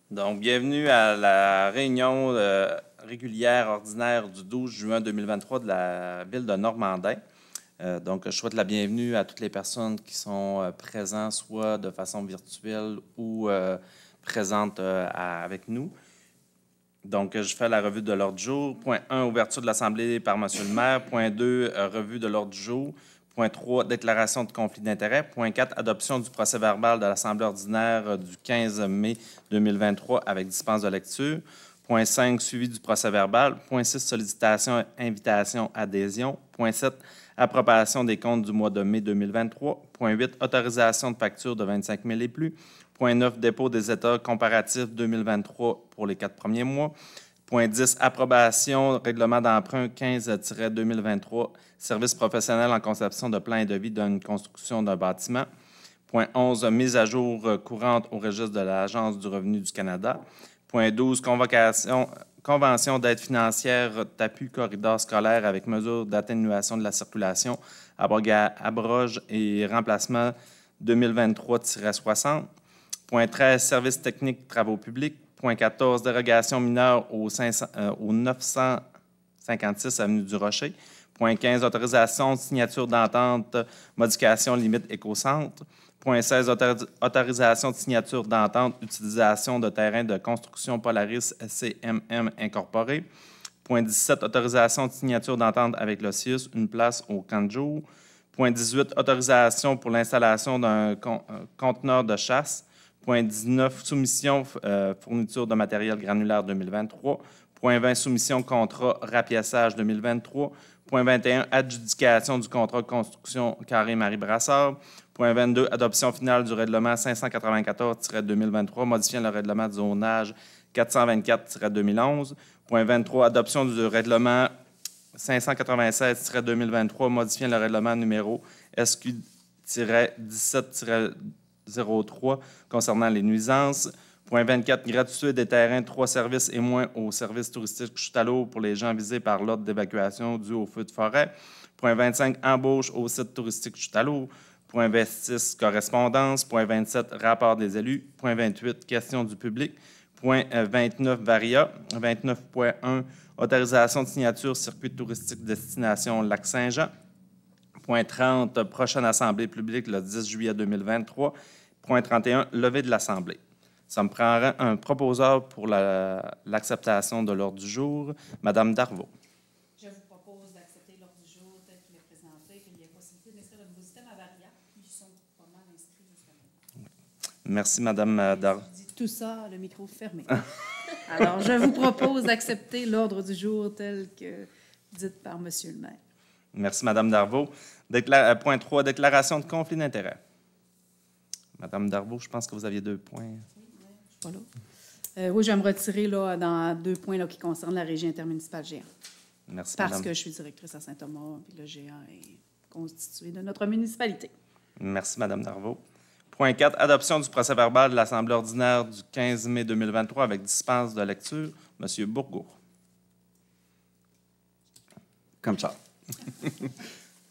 Donc, bienvenue à la réunion régulière ordinaire du 12 juin 2023 de la ville de Normandin. Donc, je souhaite la bienvenue à toutes les personnes qui sont présentes, soit de façon virtuelle ou présentes avec nous. Donc, je fais la revue de l'ordre du jour. Point 1, ouverture de l'Assemblée par M. le maire. Point 2, revue de l'ordre du jour. Point 3, déclaration de conflit d'intérêts. Point 4, adoption du procès-verbal de l'Assemblée ordinaire du 15 mai 2023 avec dispense de lecture. Point 5, suivi du procès-verbal. Point 6, sollicitation, invitation, adhésion. Point 7, approbation des comptes du mois de mai 2023. Point 8, autorisation de facture de 25 000 et plus. Point 9, dépôt des états comparatifs 2023 pour les 4 premiers mois. Point 10, approbation, règlement d'emprunt 15-2023, service professionnel en conception de plans et devis d'une construction d'un bâtiment. Point 11, mise à jour courante au registre de l'Agence du revenu du Canada. Point 12, convention d'aide financière TAPU corridor scolaire avec mesure d'atténuation de la circulation, abroge et remplacement 2023-60. Point 13, services techniques travaux publics. Point 14, dérogation mineure au 956 avenue du Rocher. Point 15, autorisation de signature d'entente, modification limite écocentre. Point 16, autorisation de signature d'entente, utilisation de terrain de construction Polaris SCMM incorporé. Point 17, autorisation de signature d'entente avec l'OCIUS, une place au camp de jour. Point 18, autorisation pour l'installation d'un conteneur de chasse. Point 19, soumission fourniture de matériel granulaire 2023. Point 20, soumission contrat rapiaçage 2023. Point 21, adjudication du contrat de construction Carré-Marie Brassard. Point 22, adoption finale du règlement 594-2023, modifiant le règlement de zonage 424-2011. Point 23, adoption du règlement 596-2023, modifiant le règlement numéro SQ-17-03 concernant les nuisances. Point 24, gratuité des terrains 3 services et moins au service touristique Chute-à-l'eau pour les gens visés par l'ordre d'évacuation dû au feu de forêt. Point 25, embauche au site touristique Chute-à-l'eau. Point 26, correspondance. Point 27, rapport des élus. Point 28, questions du public. Point 29, varia. 29.1, autorisation de signature circuit touristique destination Lac-Saint-Jean. Point 30, prochaine assemblée publique le 10 juillet 2023. Point 31, levée de l'Assemblée. Ça me prendrait un proposeur pour l'acceptation de l'ordre du jour. Madame Darvaux. Je vous propose d'accepter l'ordre du jour tel qu'il est présenté, qu'il y ait possibilité d'inscrire un nouveau système à variables. Ils sont pas mal inscrits jusqu'à maintenant. Merci, Madame Darvaux. Je dis tout ça, le micro fermé. Alors, je vous propose d'accepter l'ordre du jour tel que dit par M. le maire. Merci, Madame Darvaux. Point 3, déclaration de conflit d'intérêts. Madame Darvaux, je pense que vous aviez 2 points. Pas là. Oui, je vais me retirer là, dans 2 points là, qui concernent la régie intermunicipale Géant. Merci, Parce Madame. que je suis directrice à Saint-Thomas, puis le Géant est constitué de notre municipalité. Merci, Madame Darvaux. Point 4, adoption du procès-verbal de l'Assemblée ordinaire du 15 mai 2023 avec dispense de lecture. Monsieur Bourgault. Comme ça.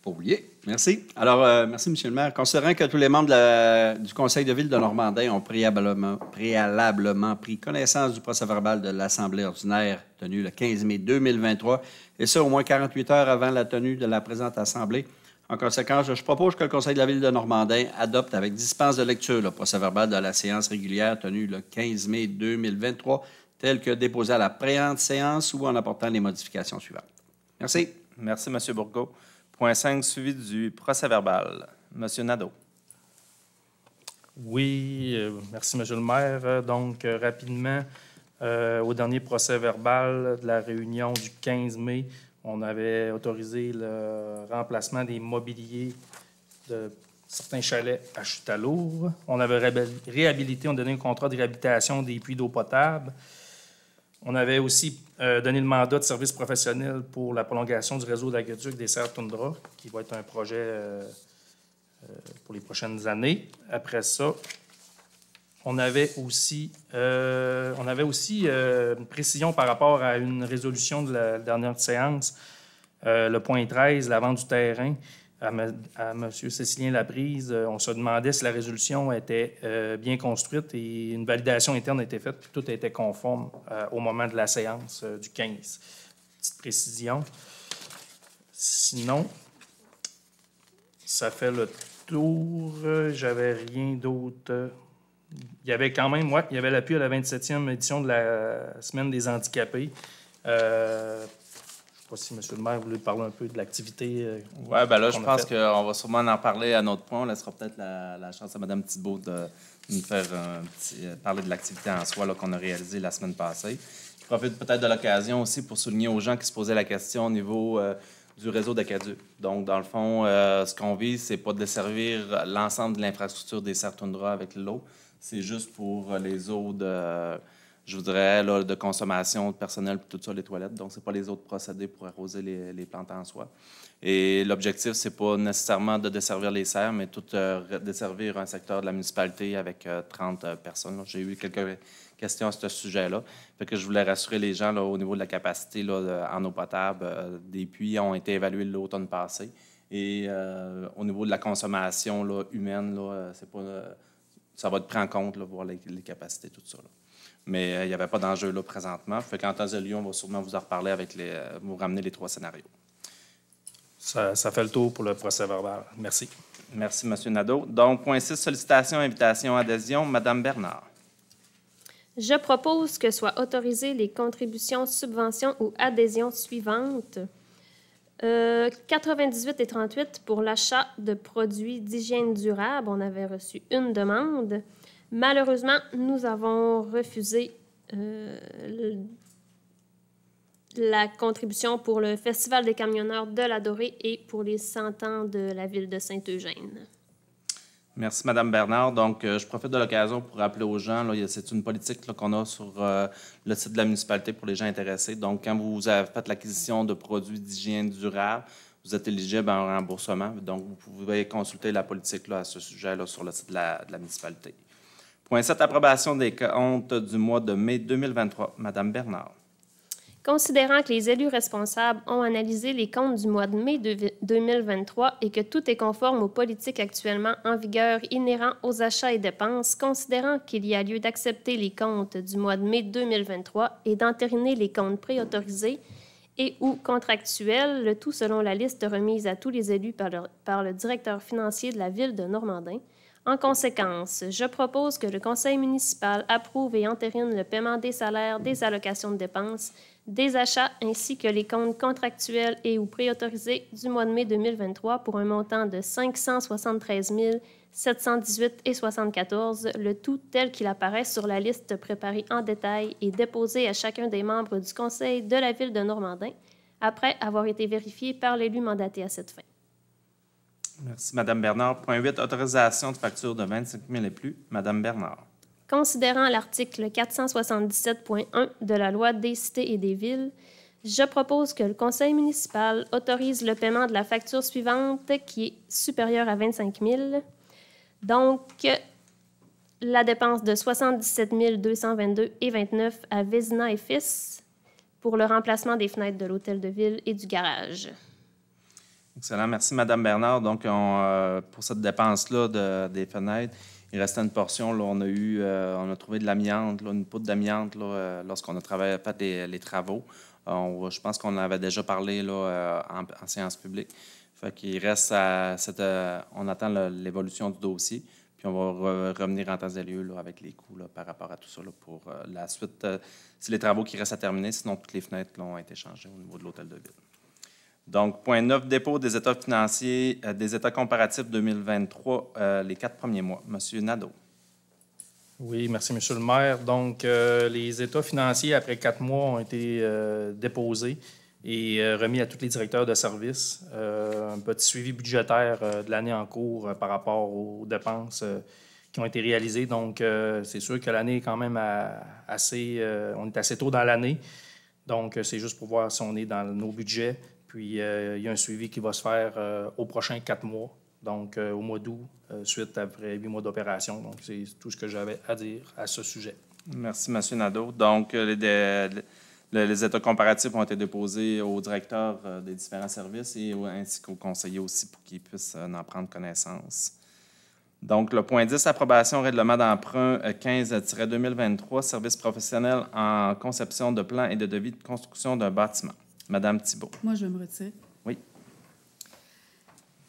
Pas oublier. Merci. Alors, merci, M. le maire. Considérant que tous les membres du Conseil de ville de Normandin ont préalablement pris connaissance du procès-verbal de l'Assemblée ordinaire tenue le 15 mai 2023, et ça au moins 48 heures avant la tenue de la présente Assemblée, en conséquence, je propose que le Conseil de la ville de Normandin adopte avec dispense de lecture le procès-verbal de la séance régulière tenue le 15 mai 2023, tel que déposé à la précédente séance ou en apportant les modifications suivantes. Merci. Merci, M. Bourgault. Point 5, suivi du procès-verbal. M. Nadeau. Oui, merci, M. le maire. Donc, rapidement, au dernier procès-verbal de la réunion du 15 mai, on avait autorisé le remplacement des mobiliers de certains chalets à Chute-à-l'eau. On avait réhabilité, on donnait un contrat de réhabilitation des puits d'eau potable. On avait aussi donné le mandat de service professionnel pour la prolongation du réseau d'aqueduc des Serres Toundra, qui va être un projet pour les prochaines années. Après ça, on avait aussi une précision par rapport à une résolution de la dernière séance, le point 13, la vente du terrain. à M. Cécilien Laprise, on se demandait si la résolution était bien construite et une validation interne a été faite, puis tout était conforme au moment de la séance du 15. Petite précision. Sinon, ça fait le tour. J'avais rien d'autre. Il y avait quand même, il y avait l'appui à la 27e édition de la Semaine des handicapés. Je ne sais pas si M. le maire voulait parler un peu de l'activité. Oui, bien là, je pense qu'on va sûrement en parler à notre point. On laissera peut-être la chance à Mme Thibault de nous faire parler de l'activité en soi qu'on a réalisée la semaine passée. Je profite peut-être de l'occasion aussi pour souligner aux gens qui se posaient la question au niveau du réseau d'Acadu. Donc, dans le fond, ce qu'on vise, c'est pas de desservir l'ensemble de l'infrastructure des Serres Toundra avec l'eau. C'est juste pour les eaux je voudrais, là, de consommation de personnel, tout ça, les toilettes. Donc, ce n'est pas les autres procédés pour arroser les plantes en soi. Et l'objectif, ce n'est pas nécessairement de desservir les serres, mais tout desservir un secteur de la municipalité avec 30 personnes. J'ai eu quelques questions à ce sujet-là. Fait que je voulais rassurer les gens là, au niveau de la capacité là, en eau potable. Des puits ont été évalués l'automne passé. Et au niveau de la consommation là, humaine, là, c'est pas, ça va être pris en compte, là, voir les capacités, tout ça. Là. Mais il n'y avait pas d'enjeu là présentement. Fait qu'en temps de lieu, on va sûrement vous en reparler avec vous ramener les 3 scénarios. Ça fait le tour pour le procès verbal. Merci. Merci, M. Nadeau. Donc, point 6, sollicitation, invitation, adhésion. Mme Bernard. Je propose que soient autorisées les contributions, subventions ou adhésions suivantes. 98 et 38 pour l'achat de produits d'hygiène durable. On avait reçu une demande. Malheureusement, nous avons refusé la contribution pour le Festival des camionneurs de la Dorée et pour les 100 ans de la ville de Saint-Eugène. Merci, Mme Bernard. Donc, je profite de l'occasion pour rappeler aux gens, là, c'est une politique là, qu'on a sur le site de la municipalité pour les gens intéressés. Donc, quand vous avez fait l'acquisition de produits d'hygiène durable, vous êtes éligible à un remboursement. Donc, vous pouvez consulter la politique là, à ce sujet là, sur le site de la municipalité. Point 7, approbation des comptes du mois de mai 2023. Mme Bernard. Considérant que les élus responsables ont analysé les comptes du mois de mai 2023 et que tout est conforme aux politiques actuellement en vigueur inhérents aux achats et dépenses, considérant qu'il y a lieu d'accepter les comptes du mois de mai 2023 et d'entériner les comptes préautorisés et ou contractuels, le tout selon la liste remise à tous les élus par le directeur financier de la ville de Normandin. En conséquence, je propose que le conseil municipal approuve et entérine le paiement des salaires, des allocations de dépenses, des achats ainsi que les comptes contractuels et ou préautorisés du mois de mai 2023 pour un montant de 573 718,74, le tout tel qu'il apparaît sur la liste préparée en détail et déposée à chacun des membres du conseil de la ville de Normandin, après avoir été vérifié par l'élu mandaté à cette fin. Merci, Mme Bernard. Point 8, autorisation de facture de 25 000 et plus. Mme Bernard. Considérant l'article 477.1 de la Loi des cités et des villes, je propose que le conseil municipal autorise le paiement de la facture suivante qui est supérieure à 25 000. Donc, la dépense de 77 222,29 à Vézina et Fils pour le remplacement des fenêtres de l'hôtel de ville et du garage. Excellent. Merci, Mme Bernard. Donc, pour cette dépense-là des fenêtres, il restait une portion. Là, on a trouvé de l'amiante, une poudre d'amiante lorsqu'on a fait les travaux. Je pense qu'on en avait déjà parlé là, en séance publique. Fait qu'il reste on attend l'évolution du dossier, puis on va revenir en temps et lieu là, avec les coûts là, par rapport à tout ça là, pour la suite. C'est les travaux qui restent à terminer, sinon toutes les fenêtres là, ont été changées au niveau de l'hôtel de ville. Donc, point 9, dépôt des états financiers, des états comparatifs 2023, les 4 premiers mois. Monsieur Nadeau. Oui, merci, M. le maire. Donc, les états financiers, après 4 mois, ont été déposés et remis à tous les directeurs de services. Un petit suivi budgétaire de l'année en cours par rapport aux dépenses qui ont été réalisées. Donc, c'est sûr que l'année est quand même on est assez tôt dans l'année. Donc, c'est juste pour voir si on est dans nos budgets. Puis, il y a un suivi qui va se faire aux prochains 4 mois, donc au mois d'août, suite après 8 mois d'opération. Donc, c'est tout ce que j'avais à dire à ce sujet. Merci, M. Nadeau. Donc, Les états comparatifs ont été déposés au directeur des différents services ainsi qu'aux conseillers aussi pour qu'ils puissent en prendre connaissance. Donc, le point 10, approbation règlement d'emprunt 15-2023, services professionnels en conception de plans et de devis de construction d'un bâtiment. Madame Thibault. Moi, je me retire. Oui.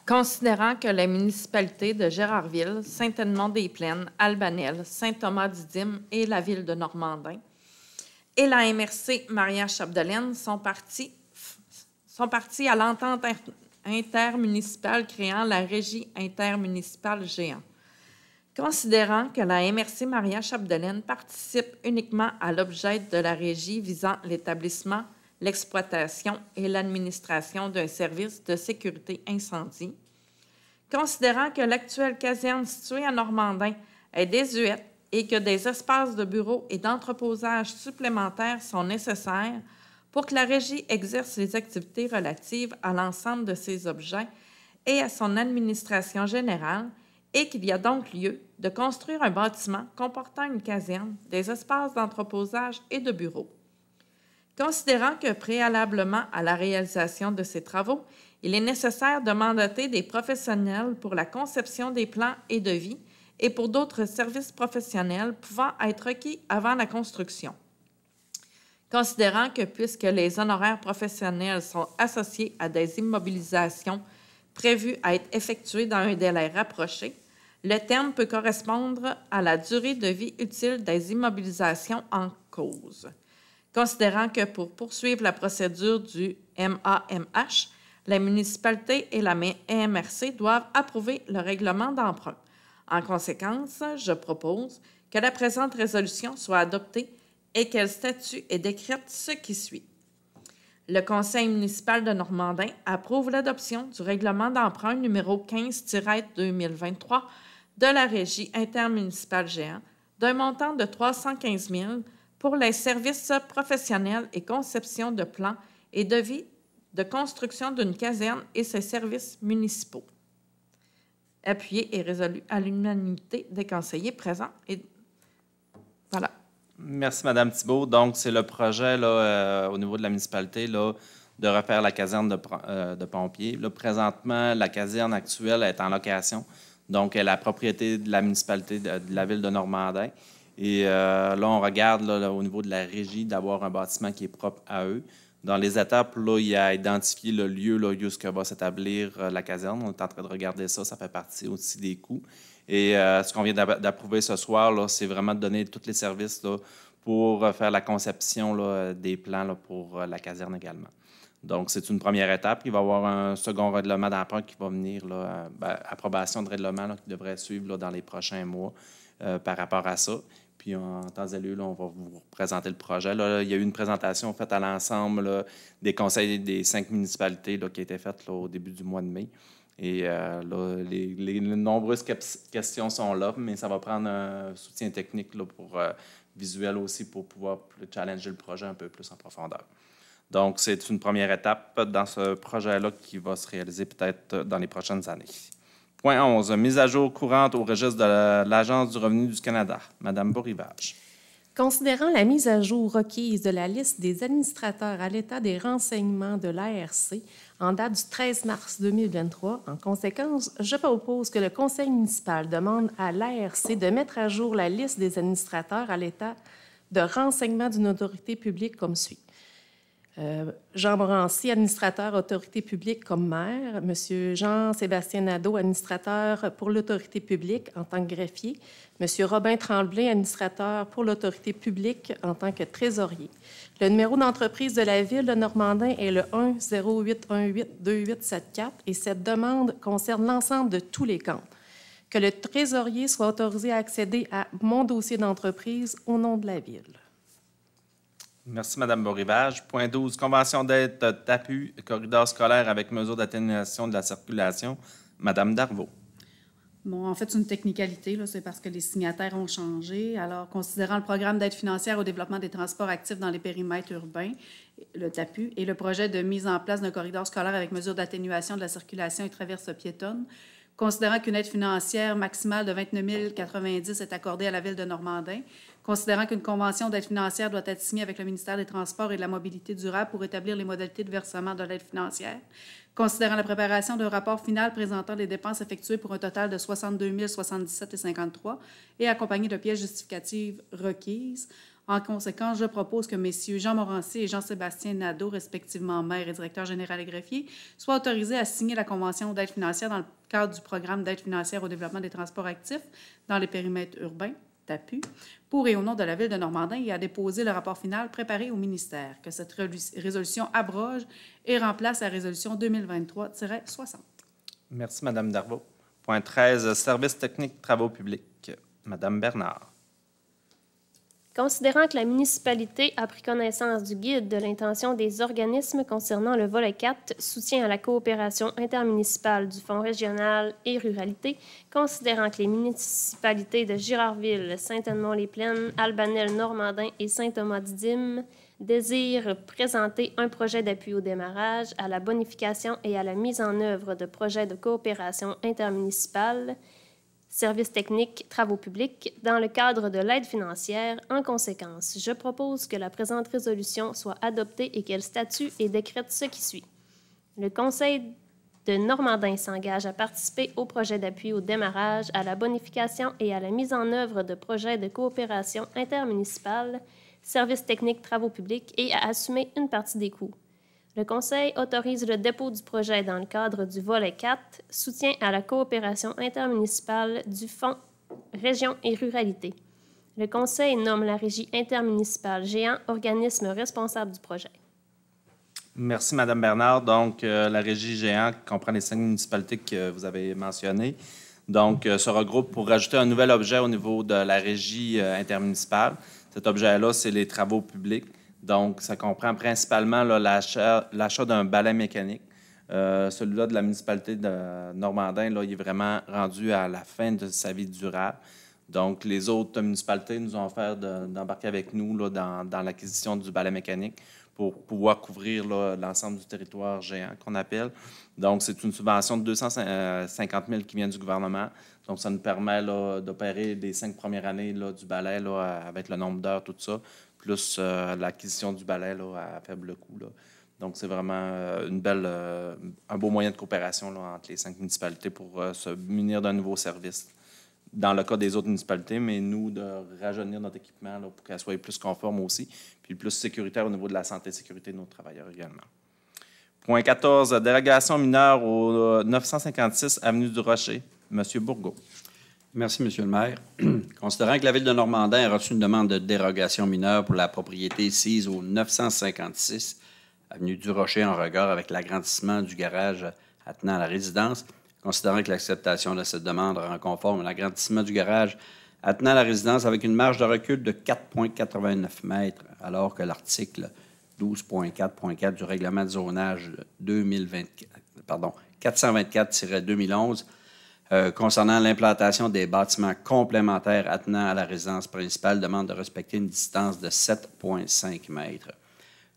Considérant que les municipalités de Gérardville, Saint-Edmond-des-Plaines, Albanel, Saint-Thomas-du-Dîme et la ville de Normandin et la MRC Maria-Chapdelaine sont partis à l'entente intermunicipale créant la Régie intermunicipale géant. Considérant que la MRC Maria-Chapdelaine participe uniquement à l'objet de la régie visant l'établissement, l'exploitation et l'administration d'un service de sécurité incendie, considérant que l'actuelle caserne située à Normandin est désuète et que des espaces de bureaux et d'entreposage supplémentaires sont nécessaires pour que la Régie exerce les activités relatives à l'ensemble de ces objets et à son administration générale, et qu'il y a donc lieu de construire un bâtiment comportant une caserne, des espaces d'entreposage et de bureaux. Considérant que préalablement à la réalisation de ces travaux, il est nécessaire de mandater des professionnels pour la conception des plans et devis et pour d'autres services professionnels pouvant être requis avant la construction. Considérant que puisque les honoraires professionnels sont associés à des immobilisations prévues à être effectuées dans un délai rapproché, le terme peut correspondre à la durée de vie utile des immobilisations en cause. Considérant que pour poursuivre la procédure du MAMH, la municipalité et la MRC doivent approuver le règlement d'emprunt. En conséquence, je propose que la présente résolution soit adoptée et qu'elle statue et décrète ce qui suit. Le Conseil municipal de Normandin approuve l'adoption du règlement d'emprunt numéro 15-2023 de la Régie intermunicipale géant d'un montant de 315 000 pour les services professionnels et conception de plans et devis de construction d'une caserne et ses services municipaux. Appuyé et résolu à l'unanimité des conseillers présents. Et voilà. Merci, Mme Thibault. Donc, c'est le projet là, au niveau de la municipalité là, de refaire la caserne de pompiers. Là, présentement, la caserne actuelle est en location. Donc, elle est la propriété de la municipalité de la ville de Normandin. Et là, on regarde là, au niveau de la régie d'avoir un bâtiment qui est propre à eux. Dans les étapes, là, il y a identifié le lieu là, où va s'établir la caserne. On est en train de regarder ça. Ça fait partie aussi des coûts. Et ce qu'on vient d'approuver ce soir, là, c'est vraiment de donner tous les services là, pour faire la conception là, des plans là, pour la caserne également. Donc, c'est une première étape. Il va y avoir un second règlement d'emprunt qui va venir, là, approbation de règlement là, qui devrait suivre là, dans les prochains mois par rapport à ça. Puis, en temps et lieu, là, on va vous présenter le projet. Là, il y a eu une présentation faite à l'ensemble là, des conseils des 5 municipalités là, qui a été faite là, au début du mois de mai. Et là, les nombreuses questions sont là, mais ça va prendre un soutien technique là, pour visuel aussi pour pouvoir challenger le projet un peu plus en profondeur. Donc, c'est une première étape dans ce projet-là qui va se réaliser peut-être dans les prochaines années. Point 11, mise à jour courante au registre de l'Agence du revenu du Canada. Madame Beaurivage. Considérant la mise à jour requise de la liste des administrateurs à l'état des renseignements de l'ARC en date du 13 mars 2023, en conséquence, je propose que le Conseil municipal demande à l'ARC de mettre à jour la liste des administrateurs à l'état de renseignement d'une autorité publique comme suit. Jean Morancy, administrateur autorité publique comme maire. Monsieur Jean-Sébastien Nadeau, administrateur pour l'autorité publique en tant que greffier. Monsieur Robin Tremblay, administrateur pour l'autorité publique en tant que trésorier. Le numéro d'entreprise de la Ville de Normandin est le 1-0818-2874 et cette demande concerne l'ensemble de tous les comptes. Que le trésorier soit autorisé à accéder à mon dossier d'entreprise au nom de la Ville. Merci, Mme Beaurivage. Point 12, convention d'aide TAPU, corridor scolaire avec mesure d'atténuation de la circulation. Mme Darvaux. Bon, en fait, c'est une technicalité, là, c'est parce que les signataires ont changé. Alors, considérant le programme d'aide financière au développement des transports actifs dans les périmètres urbains, le TAPU, et le projet de mise en place d'un corridor scolaire avec mesure d'atténuation de la circulation et traverse piétonne, considérant qu'une aide financière maximale de 29 090 est accordée à la Ville de Normandin, considérant qu'une convention d'aide financière doit être signée avec le ministère des Transports et de la Mobilité durable pour établir les modalités de versement de l'aide financière, considérant la préparation d'un rapport final présentant les dépenses effectuées pour un total de 62 077,53 et accompagné de pièces justificatives requises. En conséquence, je propose que messieurs Jean Morancy et Jean-Sébastien Nadeau, respectivement maire et directeur général et greffier, soient autorisés à signer la convention d'aide financière dans le cadre du programme d'aide financière au développement des transports actifs dans les périmètres urbains, TAPU, pour et au nom de la Ville de Normandin et à déposer le rapport final préparé au ministère, que cette résolution abroge et remplace la résolution 2023-60. Merci, Mme Darvaux. Point 13, Services techniques travaux publics. Mme Bernard. Considérant que la municipalité a pris connaissance du guide de l'intention des organismes concernant le volet 4, soutien à la coopération intermunicipale du Fonds régional et ruralité, considérant que les municipalités de Girardville, Saint-Edmond-les-Plaines, Albanel, Normandin et Saint-Thomas-Didyme désirent présenter un projet d'appui au démarrage, à la bonification et à la mise en œuvre de projets de coopération intermunicipale, services techniques, travaux publics, dans le cadre de l'aide financière. En conséquence, je propose que la présente résolution soit adoptée et qu'elle statue et décrète ce qui suit. Le Conseil de Normandin s'engage à participer au projet d'appui au démarrage, à la bonification et à la mise en œuvre de projets de coopération intermunicipale, services techniques, travaux publics et à assumer une partie des coûts. Le Conseil autorise le dépôt du projet dans le cadre du volet 4, soutien à la coopération intermunicipale du Fonds Région et Ruralité. Le Conseil nomme la Régie intermunicipale Géant, organisme responsable du projet. Merci, Mme Bernard. Donc, la Régie Géant comprend les 5 municipalités que vous avez mentionnées. Donc, se regroupe pour rajouter un nouvel objet au niveau de la Régie intermunicipale. Cet objet-là, c'est les travaux publics. Donc, ça comprend principalement l'achat d'un balai mécanique. Celui-là de la municipalité de Normandin, là, il est vraiment rendu à la fin de sa vie durable. Donc, les autres municipalités nous ont offert d'embarquer avec nous là, dans l'acquisition du balai mécanique pour pouvoir couvrir l'ensemble du territoire géant qu'on appelle. Donc, c'est une subvention de 250 000 qui vient du gouvernement. Donc, ça nous permet d'opérer les 5 premières années là, du balai là, avec le nombre d'heures, tout ça, plus l'acquisition du balai là, à faible coût. Là. Donc, c'est vraiment un beau moyen de coopération là, entre les 5 municipalités pour se munir d'un nouveau service. Dans le cas des autres municipalités, mais nous, de rajeunir notre équipement là, pour qu'elle soit plus conforme aussi, puis plus sécuritaire au niveau de la santé et sécurité de nos travailleurs également. Point 14, dérogation mineure au 956 Avenue du Rocher. Monsieur Bourgault. Merci, Monsieur le maire. Considérant que la Ville de Normandin a reçu une demande de dérogation mineure pour la propriété sise au 956 Avenue du Rocher en regard avec l'agrandissement du garage attenant à la résidence, considérant que l'acceptation de cette demande rend conforme à l'agrandissement du garage attenant à la résidence avec une marge de recul de 4,89 mètres, alors que l'article 12.4.4 du règlement de zonage 424-2011 concernant l'implantation des bâtiments complémentaires attenant à la résidence principale demande de respecter une distance de 7,5 mètres.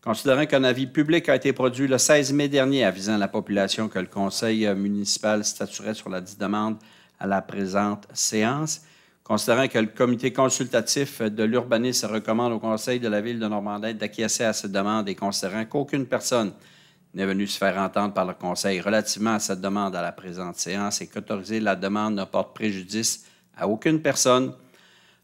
Considérant qu'un avis public a été produit le 16 mai dernier avisant la population que le conseil municipal statuerait sur la dite demande à la présente séance, considérant que le comité consultatif de l'urbanisme recommande au conseil de la Ville de Normandin d'acquiescer à cette demande et considérant qu'aucune personne n'est venue se faire entendre par le conseil relativement à cette demande à la présente séance et qu'autoriser la demande ne porte préjudice à aucune personne.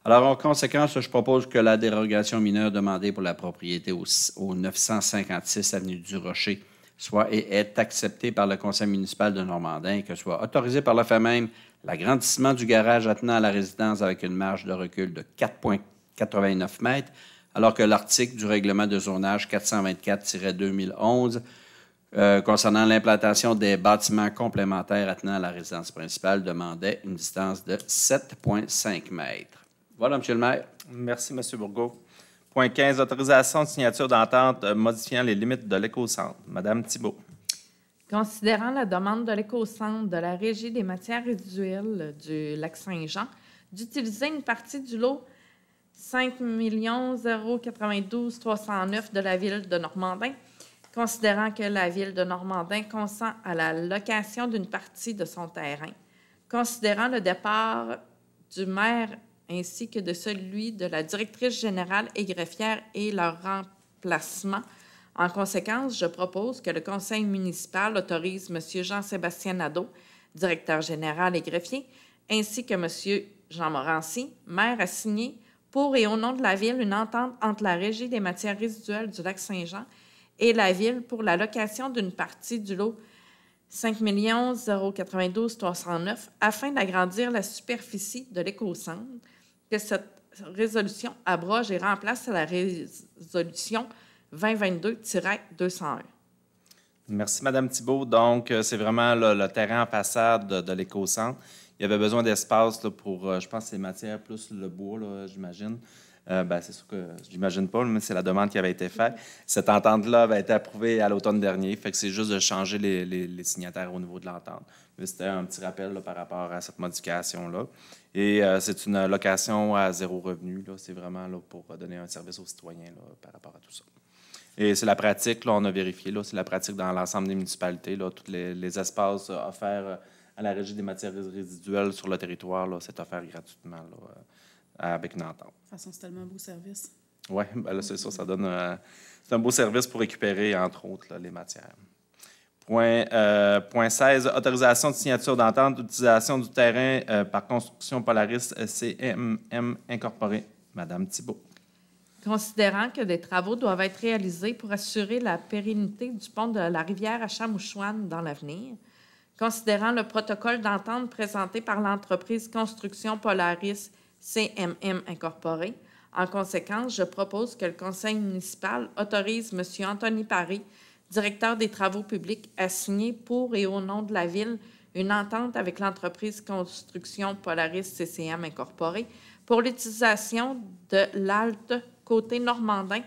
Alors, en conséquence, je propose que la dérogation mineure demandée pour la propriété au 956 Avenue du Rocher soit et est acceptée par le conseil municipal de Normandin et que soit autorisé par le fait même l'agrandissement du garage attenant à la résidence avec une marge de recul de 4,89 mètres, alors que l'article du règlement de zonage 424-2011 concernant l'implantation des bâtiments complémentaires attenant à la résidence principale demandait une distance de 7,5 mètres. Voilà, M. le maire. Merci, M. Bourgault. Point 15, autorisation de signature d'entente modifiant les limites de l'éco-centre. Mme Thibault. Considérant la demande de l'éco-centre de la Régie des matières résiduelles du Lac-Saint-Jean d'utiliser une partie du lot 5 092 309 de la Ville de Normandin, considérant que la Ville de Normandin consent à la location d'une partie de son terrain, considérant le départ du maire ainsi que de celui de la directrice générale et greffière et leur remplacement. En conséquence, je propose que le conseil municipal autorise M. Jean-Sébastien Nadeau, directeur général et greffier, ainsi que M. Jean Morancy, maire, à signer pour et au nom de la Ville une entente entre la Régie des matières résiduelles du Lac-Saint-Jean et la Ville pour la location d'une partie du lot 5 092 309 afin d'agrandir la superficie de l'éco-centre, que cette résolution abroge et remplace la résolution 2022-201. Merci, Mme Thibault. Donc, c'est vraiment le terrain en façade de l'éco-centre. Il y avait besoin d'espace pour, je pense, les matières plus le bois, là, j'imagine. C'est sûr que j'imagine pas, mais c'est la demande qui avait été faite. Cette entente-là avait été approuvée à l'automne dernier, fait que c'est juste de changer les signataires au niveau de l'entente. Mais c'était un petit rappel là, par rapport à cette modification-là. Et c'est une location à 0 revenu. C'est vraiment là, pour donner un service aux citoyens là, par rapport à tout ça. Et c'est la pratique, là, on a vérifié, là, c'est la pratique dans l'ensemble des municipalités. Là, tous les espaces offerts à la Régie des matières résiduelles sur le territoire, là, c'est offert gratuitement là, avec une entente. De toute façon, c'est tellement un beau service. Oui, ben c'est ça, ça donne c'est un beau service pour récupérer, entre autres, là, les matières. Point 16, autorisation de signature d'entente d'utilisation du terrain par Construction Polaris CMM Incorporé. Madame Thibault. Considérant que des travaux doivent être réalisés pour assurer la pérennité du pont de la rivière à Chamouchouane dans l'avenir, considérant le protocole d'entente présenté par l'entreprise Construction Polaris CMM Incorporé, en conséquence, je propose que le conseil municipal autorise M. Anthony Paré, directeur des travaux publics, à signer pour et au nom de la Ville une entente avec l'entreprise Construction Polaris CCM Incorporé pour l'utilisation de l'Alte côté normandin,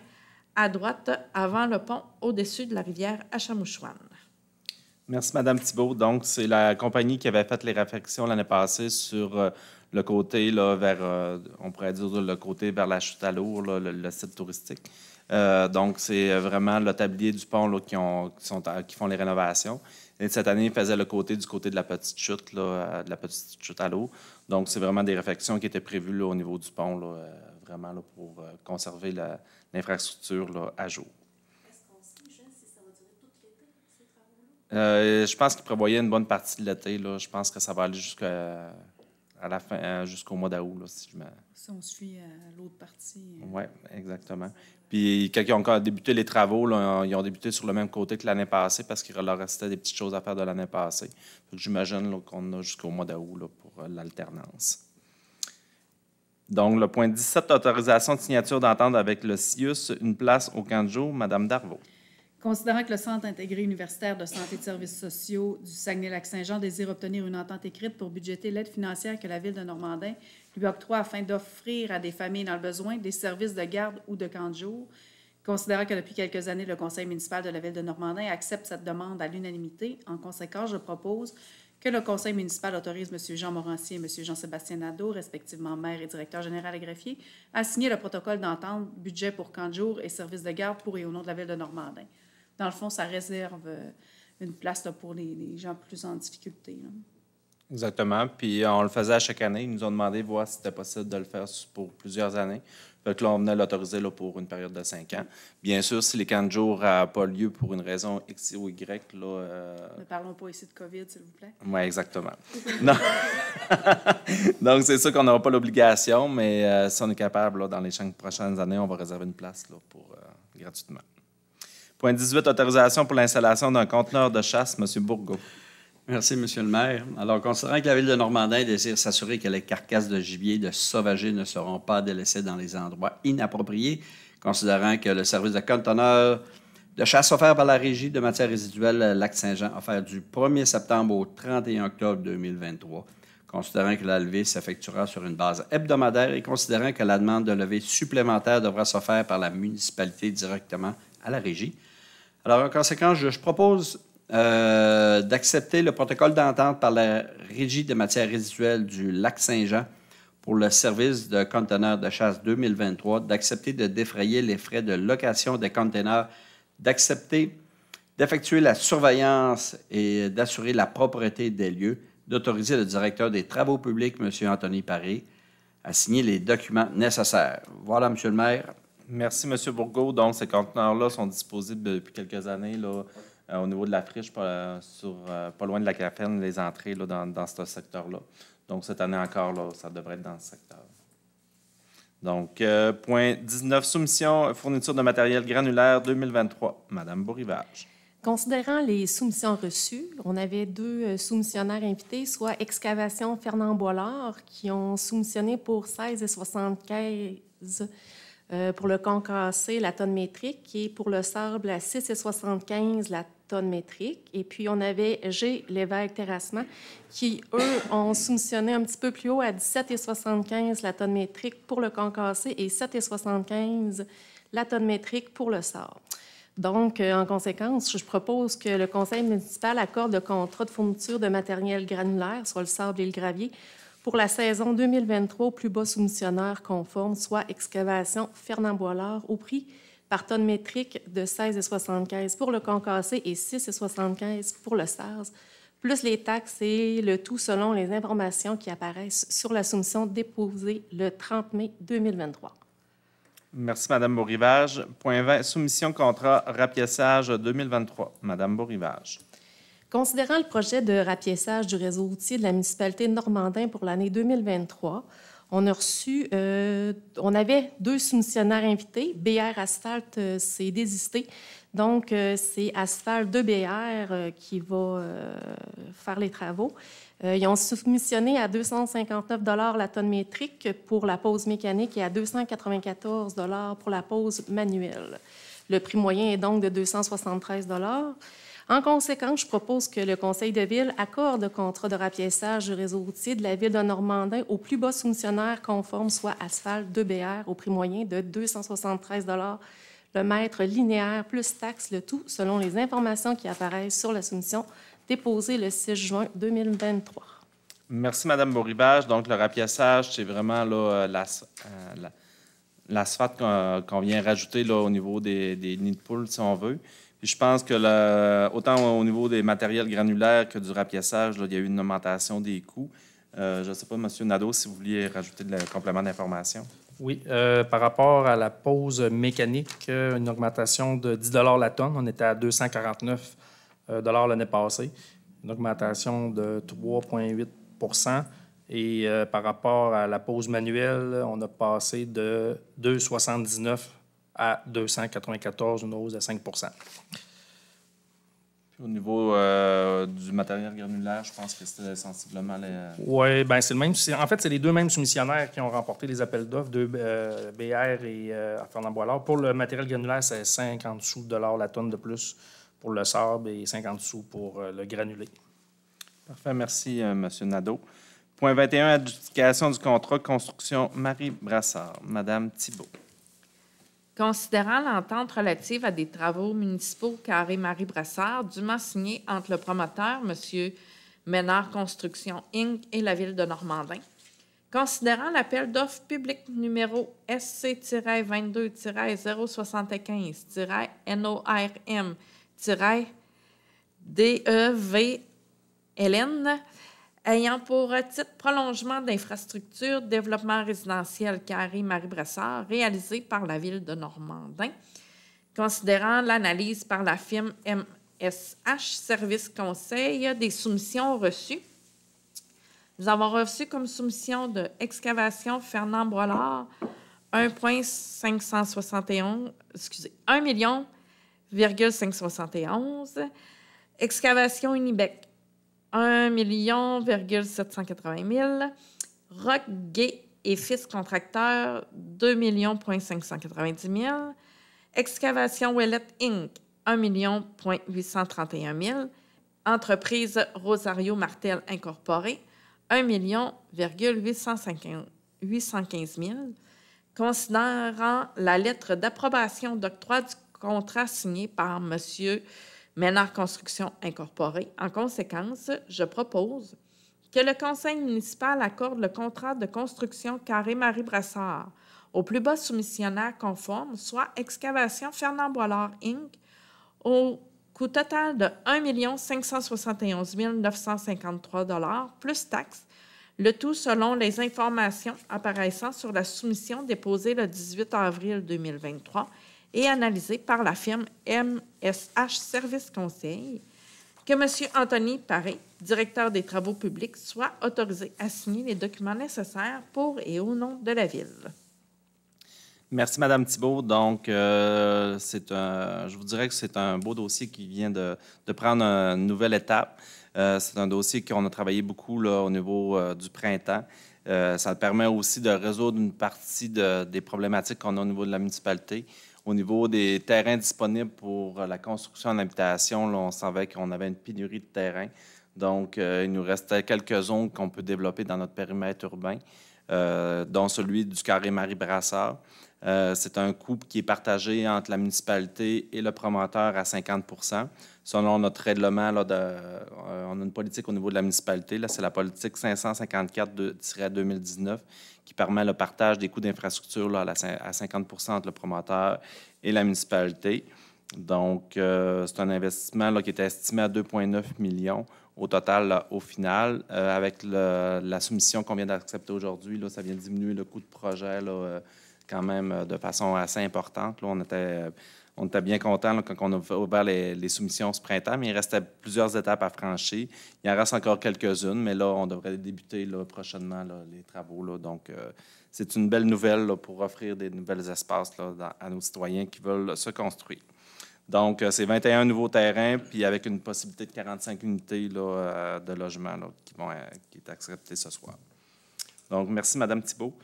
à droite, avant le pont, au-dessus de la rivière Achamouchouane. Merci, Mme Thibault. Donc, c'est la compagnie qui avait fait les réflexions l'année passée sur le côté, là, vers, on pourrait dire le côté vers la chute à l'eau, là, le site touristique. Donc, c'est vraiment le tablier du pont là, qui font les rénovations. Et cette année, ils faisaient du côté de la petite chute, là, de la petite chute à l'eau. Donc, c'est vraiment des réflexions qui étaient prévues là, au niveau du pont, là, vraiment là, pour conserver l'infrastructure là, à jour. Est-ce qu'on sait, Jean, si ça va durer tout l'été, ces travaux-là? Je pense qu'ils prévoyaient une bonne partie de l'été. Là. Je pense que ça va aller jusqu'à la fin, jusqu'au mois d'août. Là, Si on suit l'autre partie. Oui, exactement. Puis, quand ils ont encore débuté les travaux, là, ils ont débuté sur le même côté que l'année passée parce qu'il leur restait des petites choses à faire de l'année passée. J'imagine là, qu'on a jusqu'au mois d'août là, pour l'alternance. Donc, le point 17, autorisation de signature d'entente avec le CIUS, une place au camp de jour. Mme Darvaux. Considérant que le Centre intégré universitaire de santé et de services sociaux du Saguenay-Lac-Saint-Jean désire obtenir une entente écrite pour budgéter l'aide financière que la Ville de Normandin lui octroie afin d'offrir à des familles dans le besoin des services de garde ou de camp de jour, considérant que depuis quelques années, le Conseil municipal de la Ville de Normandin accepte cette demande à l'unanimité, en conséquence, je propose que le Conseil municipal autorise M. Jean Morancy et M. Jean-Sébastien Nadeau, respectivement maire et directeur général et greffier, à signer le protocole d'entente budget pour camp de jour et services de garde pour et au nom de la Ville de Normandin. Dans le fond, ça réserve une place là, pour les gens plus en difficulté. Là. Exactement. Puis on le faisait à chaque année. Ils nous ont demandé de voir si c'était possible de le faire pour plusieurs années. Fait que là, on venait l'autoriser là, pour une période de 5 ans. Bien sûr, si les camps de jour n'ont pas lieu pour une raison X ou Y, là... Ne parlons pas ici de COVID, s'il vous plaît. Oui, exactement. Non. Donc, c'est sûr qu'on n'aura pas l'obligation, mais si on est capable, là, dans les 5 prochaines années, on va réserver une place là, pour gratuitement. Point 18, autorisation pour l'installation d'un conteneur de chasse. M. Bourgault. Merci, M. le maire. Alors, considérant que la Ville de Normandin désire s'assurer que les carcasses de gibier de sauvager ne seront pas délaissées dans les endroits inappropriés, considérant que le service de conteneur de chasse offert par la Régie de matières résiduelles Lac-Saint-Jean offert du 1er septembre au 31 octobre 2023, considérant que la levée s'effectuera sur une base hebdomadaire et considérant que la demande de levée supplémentaire devra se faire par la municipalité directement à la Régie. Alors, en conséquence, je propose d'accepter le protocole d'entente par la Régie de matières résiduelles du Lac-Saint-Jean pour le service de conteneurs de chasse 2023, d'accepter de défrayer les frais de location des conteneurs, d'accepter d'effectuer la surveillance et d'assurer la propreté des lieux, d'autoriser le directeur des travaux publics, M. Anthony Paré, à signer les documents nécessaires. Voilà, M. le maire. Merci, M. Bourgault. Donc, ces conteneurs-là sont disponibles depuis quelques années là, au niveau de la friche, pas loin de la caferne, les entrées là, dans ce secteur-là. Donc, cette année encore, là, ça devrait être dans ce secteur. Donc, point 19, soumission, fourniture de matériel granulaire 2023. Madame Beaurivage. Considérant les soumissions reçues, on avait 2 soumissionnaires invités, soit Excavation Fernand Boilard, qui ont soumissionné pour 16,75 pour le concassé, la tonne métrique, et pour le sable, à 6,75 la tonne métrique. Et puis, on avait G. Lévesque Terrassement, qui, eux, ont soumissionné un petit peu plus haut à 17,75 la tonne métrique pour le concassé et 7,75 la tonne métrique pour le sable. Donc, en conséquence, je propose que le conseil municipal accorde le contrat de fourniture de matériel granulaire, soit le sable et le gravier, pour la saison 2023 au plus bas soumissionnaire conforme, soit Excavation Fernand Boilard, au prix par tonne métrique de 16,75 pour le concassé et 6,75 pour le sable, plus les taxes et le tout selon les informations qui apparaissent sur la soumission déposée le 30 mai 2023. Merci, Mme Beaurivage. Point 20, soumission contrat rapiessage 2023. Mme Beaurivage. Considérant le projet de rapiessage du réseau routier de la municipalité de Normandin pour l'année 2023, on avait 2 soumissionnaires invités. BR Asphalt s'est désisté. Donc, c'est Asphalt de BR qui va faire les travaux. Ils ont soumissionné à 259 $ la tonne métrique pour la pose mécanique et à 294 $ pour la pose manuelle. Le prix moyen est donc de 273 $. En conséquence, je propose que le conseil de ville accorde le contrat de rapiessage du réseau routier de la ville de Normandin au plus bas soumissionnaire conforme, soit Asphalt 2BR, au prix moyen de 273 $ le mètre linéaire plus taxe, le tout selon les informations qui apparaissent sur la soumission déposée le 6 juin 2023. Merci, Mme Beaurivage. Donc, le rapiessage, c'est vraiment là, l'asphalte qu'on vient rajouter là, au niveau des nids de poules, si on veut. Puis je pense que autant au niveau des matériels granulaires que du rapiessage, là, il y a eu une augmentation des coûts. Je ne sais pas, M. Nadeau, si vous vouliez rajouter le complément d'information. Oui, par rapport à la pose mécanique, une augmentation de 10 $ la tonne. On était à 249 $ l'année passée. Une augmentation de 3,8 %. Et par rapport à la pose manuelle, on a passé de 2,79 à 294, une hausse de 5 %. Puis au niveau du matériel granulaire, je pense que c'était sensiblement... Oui, bien, c'est le même. En fait, c'est les 2 mêmes soumissionnaires qui ont remporté les appels d'offres, BR et Fernand Boilard. Pour le matériel granulaire, c'est 50 sous $ la tonne de plus pour le sable et 50 sous pour le granulé. Parfait, merci, M. Nadeau. Point 21, adjudication du contrat construction Marie Brassard. Mme Thibault. Considérant l'entente relative à des travaux municipaux carré Marie Brassard, dûment signée entre le promoteur, M. Ménard Construction Inc. et la Ville de Normandin. Considérant l'appel d'offres public numéro SC-22-075-075-NORM-DEVLN, ayant pour titre prolongement d'infrastructures, développement résidentiel carré Marie Brassard, réalisé par la Ville de Normandin, considérant l'analyse par la firme MSH Service Conseil des soumissions reçues. Nous avons reçu comme soumission de Excavation Fernand Boilard 1,571, Excavation Unibec 1,780 000 Rock Gay et Fils Contracteur 2,590 000 Excavation Ouellette Inc. 1,831 000 Entreprise Rosario Martel Incorporée 1,815 000 Considérant la lettre d'approbation d'octroi du contrat signé par M. Ménard Construction Incorporée. En conséquence, je propose que le conseil municipal accorde le contrat de construction carré Marie Brassard au plus bas soumissionnaire conforme, soit Excavation Fernand Boilard Inc., au coût total de 1 571 953 $ plus taxes, Le tout selon les informations apparaissant sur la soumission déposée le 18 avril 2023 et analysée par la firme MSH Services Conseil, que M. Anthony Paré, directeur des travaux publics, soit autorisé à signer les documents nécessaires pour et au nom de la Ville. Merci, Mme Thibault. Donc, je vous dirais que c'est un beau dossier qui vient de prendre une nouvelle étape. C'est un dossier qu'on a travaillé beaucoup là, au niveau du printemps. Ça permet aussi de résoudre une partie des problématiques qu'on a au niveau de la municipalité. Au niveau des terrains disponibles pour la construction en habitation, là, on savait qu'on avait une pénurie de terrain. Donc, il nous restait quelques zones qu'on peut développer dans notre périmètre urbain, dont celui du Carré Marie-Brassard. C'est un coût qui est partagé entre la municipalité et le promoteur à 50 %. Selon notre règlement, là, on a une politique au niveau de la municipalité. Là, c'est la politique 554-2019 qui permet le partage des coûts d'infrastructure là, à 50 % entre le promoteur et la municipalité. Donc, c'est un investissement là, qui est estimé à 2,9 millions au total, là, au final. Avec la soumission qu'on vient d'accepter aujourd'hui, là, ça vient diminuer le coût de projet là, quand même de façon assez importante. Là, on était bien contents quand on a ouvert les soumissions ce printemps, mais il restait plusieurs étapes à franchir. Il en reste encore quelques-unes, mais là, on devrait débuter là, prochainement là, les travaux. Là. Donc, c'est une belle nouvelle là, pour offrir des nouveaux espaces là, à nos citoyens qui veulent se construire. Donc, c'est 21 nouveaux terrains, puis avec une possibilité de 45 unités là, de logement là, qui est acceptée ce soir. Donc, merci, Mme Thibault.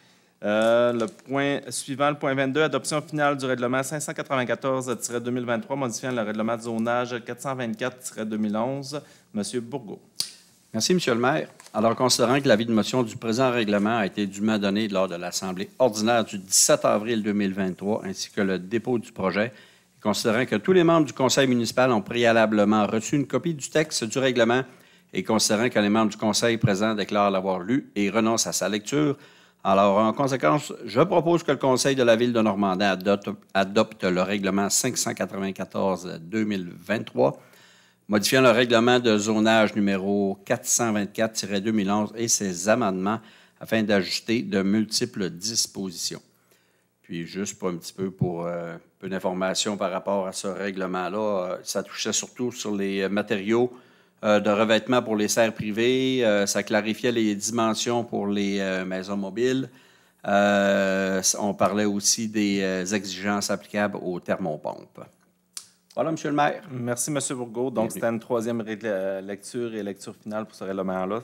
Le point suivant, le point 22, adoption finale du règlement 594-2023, modifiant le règlement de zonage 424-2011. Monsieur Bourgault. Merci, M. le maire. Alors, considérant que l'avis de motion du présent règlement a été dûment donné lors de l'Assemblée ordinaire du 17 avril 2023, ainsi que le dépôt du projet, et considérant que tous les membres du conseil municipal ont préalablement reçu une copie du texte du règlement, et considérant que les membres du conseil présents déclarent l'avoir lu et renoncent à sa lecture, alors, en conséquence, je propose que le Conseil de la Ville de Normandin adopte le règlement 594-2023, modifiant le règlement de zonage numéro 424-2011 et ses amendements afin d'ajuster de multiples dispositions. Puis, juste pour un petit peu peu d'informations par rapport à ce règlement-là, ça touchait surtout sur les matériaux de revêtement pour les serres privées. Ça clarifiait les dimensions pour les maisons mobiles. On parlait aussi des exigences applicables aux thermopompes. Voilà, M. le maire. Merci, M. Bourgault. Donc, c'était une troisième lecture et lecture finale pour ce règlement-là.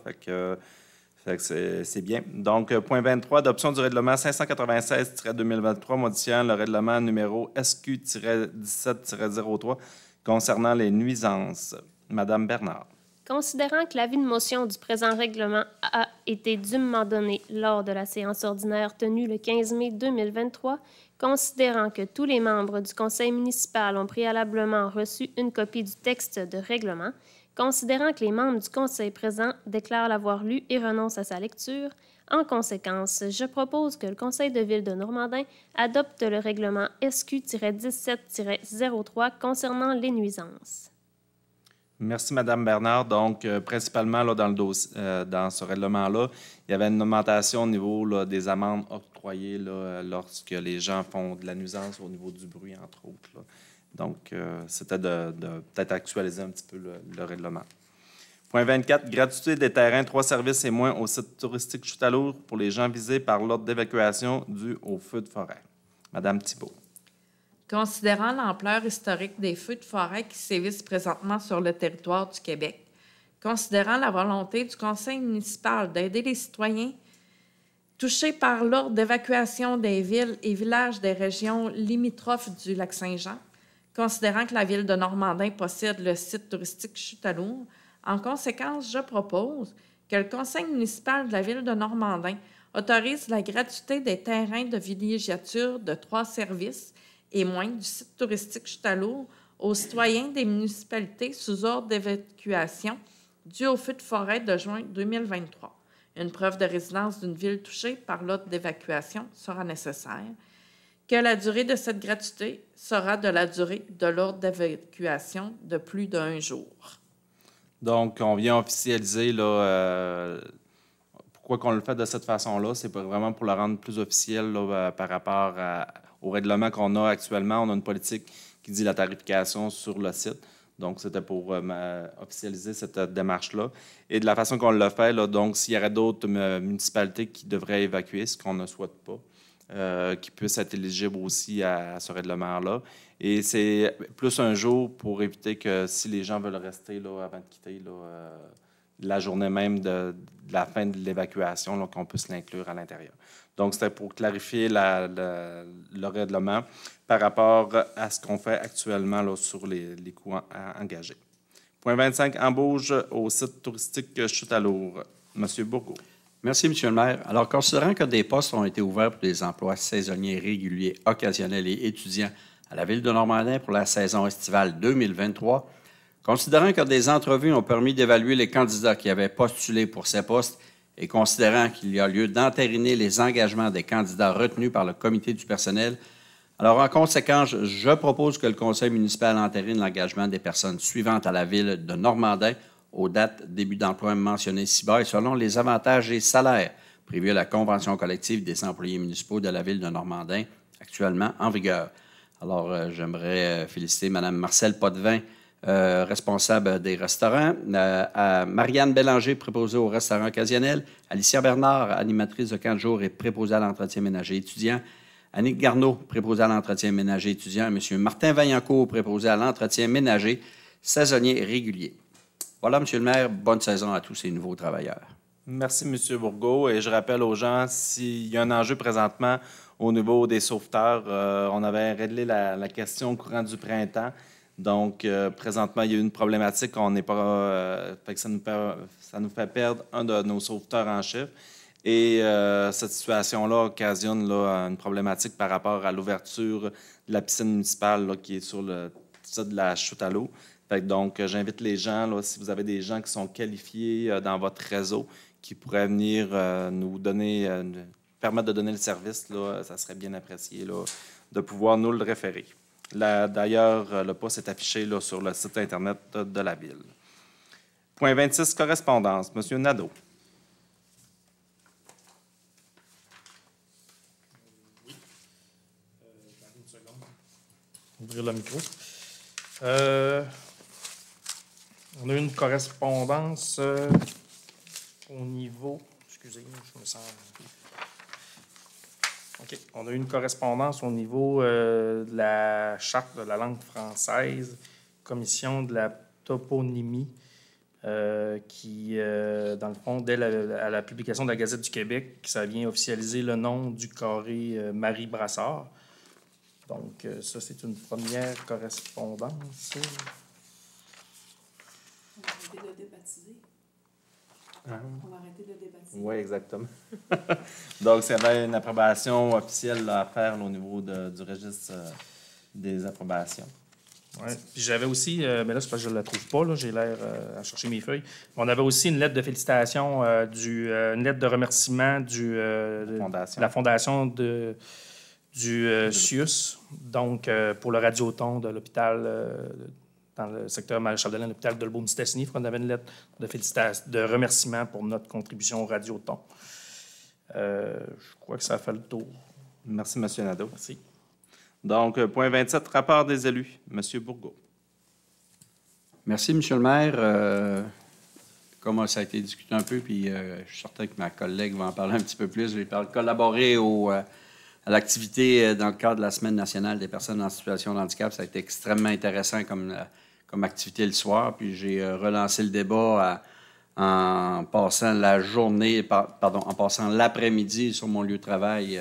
Fait que c'est bien. Donc, point 23, adoption du règlement 596-2023, modifiant le règlement numéro SQ-17-03 concernant les nuisances. Madame Bernard. Considérant que l'avis de motion du présent règlement a été dûment donné lors de la séance ordinaire tenue le 15 mai 2023, considérant que tous les membres du conseil municipal ont préalablement reçu une copie du texte de règlement, considérant que les membres du conseil présent déclarent l'avoir lu et renoncent à sa lecture, en conséquence, je propose que le conseil de ville de Normandin adopte le règlement SQ-17-03 concernant les nuisances. Merci, Mme Bernard. Donc, principalement, là, dans ce règlement-là, il y avait une augmentation au niveau là, des amendes octroyées là, lorsque les gens font de la nuisance au niveau du bruit, entre autres. Là. Donc, c'était de peut-être actualiser un petit peu le règlement. Point 24, gratuité des terrains, 3 services et moins au site touristique Chute-à-l'Ours pour les gens visés par l'ordre d'évacuation dû au feu de forêt. Madame Thibault. Considérant l'ampleur historique des feux de forêt qui sévissent présentement sur le territoire du Québec, considérant la volonté du conseil municipal d'aider les citoyens touchés par l'ordre d'évacuation des villes et villages des régions limitrophes du Lac-Saint-Jean, considérant que la ville de Normandin possède le site touristique Chute-à-l'Ours, en conséquence, je propose que le conseil municipal de la ville de Normandin autorise la gratuité des terrains de villégiature de 3 services et moins du site touristique Chute-à-l'Ours aux citoyens des municipalités sous ordre d'évacuation dû au feu de forêt de juin 2023. Une preuve de résidence d'une ville touchée par l'ordre d'évacuation sera nécessaire, que la durée de cette gratuité sera de la durée de l'ordre d'évacuation de plus d'1 jour. Donc, on vient officialiser là, pourquoi on le fait de cette façon-là? C'est vraiment pour le rendre plus officiel là, par rapport au règlement qu'on a actuellement. On a une politique qui dit la tarification sur le site. Donc, c'était pour officialiser cette démarche-là. Et de la façon qu'on l'a fait, là, donc, s'il y aurait d'autres municipalités qui devraient évacuer, ce qu'on ne souhaite pas, qui puissent être éligibles aussi à ce règlement-là. Et c'est plus un jour pour éviter que si les gens veulent rester là, avant de quitter là, la journée même de la fin de l'évacuation, là, qu'on puisse l'inclure à l'intérieur. Donc, c'était pour clarifier le règlement par rapport à ce qu'on fait actuellement là, sur les coûts engagés. Point 25, embauche au site touristique Chute à l'Ours. Monsieur Bourgault. Merci, M. le maire. Alors, considérant que des postes ont été ouverts pour des emplois saisonniers réguliers, occasionnels et étudiants à la Ville de Normandin pour la saison estivale 2023, considérant que des entrevues ont permis d'évaluer les candidats qui avaient postulé pour ces postes et considérant qu'il y a lieu d'entériner les engagements des candidats retenus par le comité du personnel, alors en conséquence, je propose que le conseil municipal entérine l'engagement des personnes suivantes à la Ville de Normandin aux dates début d'emploi mentionnées ci-bas et selon les avantages et salaires prévus à la Convention collective des employés municipaux de la Ville de Normandin, actuellement en vigueur. Alors, j'aimerais féliciter Mme Marcelle Potvin, responsable des restaurants, à Marianne Bélanger, préposée au restaurant occasionnel, Alicia Bernard, animatrice de camp de jour et préposée à l'entretien ménager étudiant, Annick Garneau, préposée à l'entretien ménager étudiant, et M. Martin Vaillancourt, préposé à l'entretien ménager saisonnier et régulier. Voilà, M. le maire, bonne saison à tous ces nouveaux travailleurs. Merci, M. Bourgault. Et je rappelle aux gens, s'il y a un enjeu présentement au niveau des sauveteurs, on avait réglé la question au courant du printemps. Donc, présentement, il y a eu une problématique. On n'est pas, fait que ça nous fait perdre un de nos sauveteurs en chef. Et cette situation-là occasionne là, une problématique par rapport à l'ouverture de la piscine municipale là, qui est sur le site de la Chute à l'eau. Donc, j'invite les gens, là, si vous avez des gens qui sont qualifiés dans votre réseau, qui pourraient venir nous donner, permettre de donner le service, là, ça serait bien apprécié là, de pouvoir nous le référer. D'ailleurs, le poste est affiché là, sur le site Internet de la Ville. Point 26, correspondance. Monsieur Nadeau. Oui. Une seconde. Ouvrir le micro. On a eu une correspondance au niveau... Excusez, je me sens... OK. On a eu une correspondance au niveau de la Charte de la langue française, Commission de la toponymie, qui, dans le fond, dès la publication de la Gazette du Québec, ça vient officialiser le nom du carré Marie Brassard. Donc, ça, c'est une première correspondance. On va arrêter de le débaptiser. On va arrêter de le débaptiser. Oui, exactement. Donc, ça avait une approbation officielle là, à faire là, au niveau du registre des approbations. Oui. Puis j'avais aussi, mais là, c'est parce que je ne la trouve pas, là, j'ai l'air à chercher mes feuilles. On avait aussi une lettre de félicitations, une lettre de remerciement de la fondation du CIUS, donc pour le radioton de l'hôpital dans le secteur Maréchal-Delisle, l'hôpital de Dolbeau-Mistassini. On avait une lettre de félicitations, de remerciement pour notre contribution au radioton. Je crois que ça fait le tour. Merci, M. Nadeau. Merci. Donc, point 27, rapport des élus. M. Bourgault. Merci, M. le maire. Comme ça a été discuté un peu, puis je suis certain que ma collègue va en parler un petit peu plus. Je vais collaborer à l'activité dans le cadre de la Semaine nationale des personnes en situation de handicap. Ça a été extrêmement intéressant comme activité le soir. Puis j'ai relancé le débat en passant la journée, en passant l'après-midi sur mon lieu de travail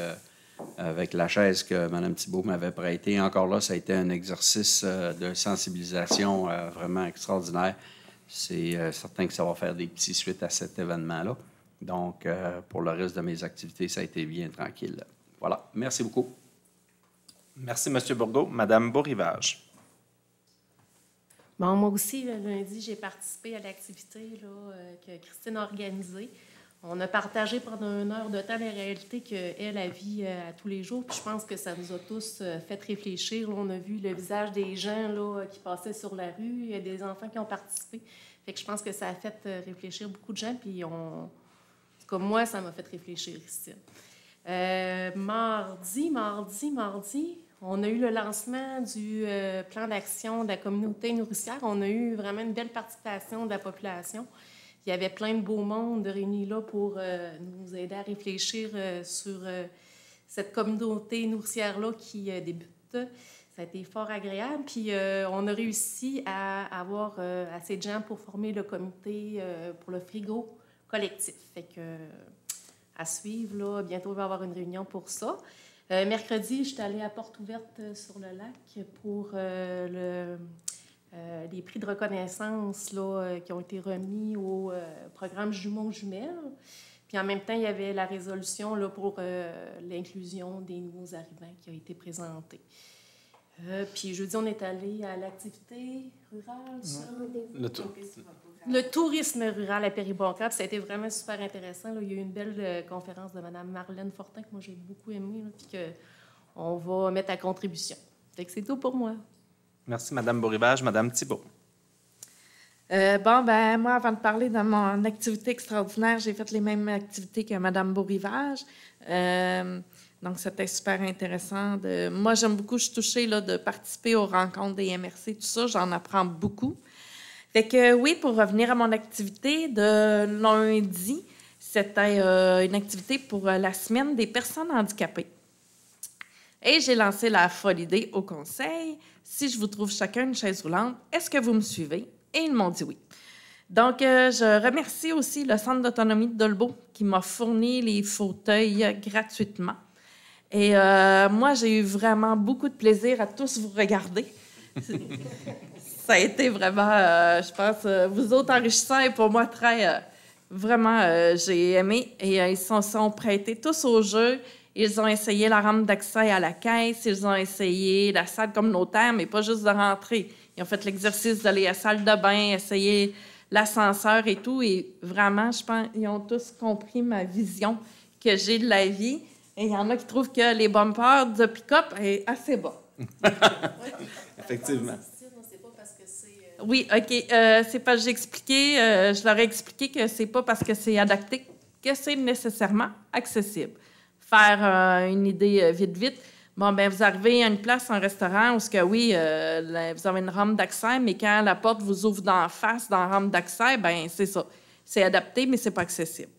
avec la chaise que Mme Thibault m'avait prêtée. Encore là, ça a été un exercice de sensibilisation vraiment extraordinaire. C'est certain que ça va faire des petits suites à cet événement-là. Donc, pour le reste de mes activités, ça a été bien tranquille. Voilà. Merci beaucoup. Merci, M. Bourgault. Mme Beaurivage. Bon, moi aussi, le lundi, j'ai participé à l'activité là, que Christine a organisée. On a partagé pendant 1 heure de temps les réalités qu'elle vit à tous les jours. Puis je pense que ça nous a tous fait réfléchir. Là, on a vu le visage des gens là, qui passaient sur la rue. Il y a des enfants qui ont participé. Fait que je pense que ça a fait réfléchir beaucoup de gens. Puis tout cas, moi, ça m'a fait réfléchir ici. Mardi, on a eu le lancement du plan d'action de la communauté nourricière. On a eu vraiment une belle participation de la population. Il y avait plein de beaux mondes réunis là pour nous aider à réfléchir sur cette communauté nourricière-là qui débute. Ça a été fort agréable. Puis on a réussi à avoir assez de gens pour former le comité pour le frigo collectif. Fait que, à suivre, là, bientôt, il va y avoir une réunion pour ça. Mercredi, je suis allée à Porte Ouverte sur le lac pour les prix de reconnaissance là, qui ont été remis au programme Jumeaux-Jumelles. Puis en même temps, il y avait la résolution là, pour l'inclusion des nouveaux arrivants qui a été présentée. Puis jeudi, on est allé à l'activité rurale. Le tourisme rural à Péribon-Cap, ça a été vraiment super intéressant. Là. Il y a eu une belle conférence de Mme Marlène Fortin que moi j'ai beaucoup aimée, puis qu'on va mettre à contribution. Fait que c'est tout pour moi. Merci, Mme Beaurivage. Mme Thibault. Moi, avant de parler de mon activité extraordinaire, j'ai fait les mêmes activités que Mme Beaurivage. Donc, c'était super intéressant. Moi, j'aime beaucoup, je suis touchée là, de participer aux rencontres des MRC, tout ça. J'en apprends beaucoup. Fait que oui, pour revenir à mon activité de lundi, c'était une activité pour la semaine des personnes handicapées. Et j'ai lancé la folle idée au conseil. Si je vous trouve chacun une chaise roulante, est-ce que vous me suivez? Et ils m'ont dit oui. Donc, je remercie aussi le Centre d'autonomie de Dolbeau qui m'a fourni les fauteuils gratuitement. Et moi, j'ai eu vraiment beaucoup de plaisir à tous vous regarder. Ça a été vraiment, je pense, vous autres enrichissants et pour moi très, vraiment, j'ai aimé. Et ils se sont prêtés tous au jeu. Ils ont essayé la rampe d'accès à la caisse, ils ont essayé la salle communautaire, mais pas juste de rentrer. Ils ont fait l'exercice d'aller à la salle de bain, essayer l'ascenseur et tout. Et vraiment, je pense qu'ils ont tous compris ma vision que j'ai de la vie. Et il y en a qui trouvent que les bumpers de pick-up est assez bas. Effectivement. Oui, OK. C'est pas j'ai expliqué, je leur ai expliqué que c'est pas parce que c'est adapté que c'est nécessairement accessible. Faire une idée vite. Bon, ben vous arrivez à une place, un restaurant, où oui, vous avez une rampe d'accès, mais quand la porte vous ouvre d'en face, dans la rampe d'accès, ben c'est ça. C'est adapté, mais c'est pas accessible.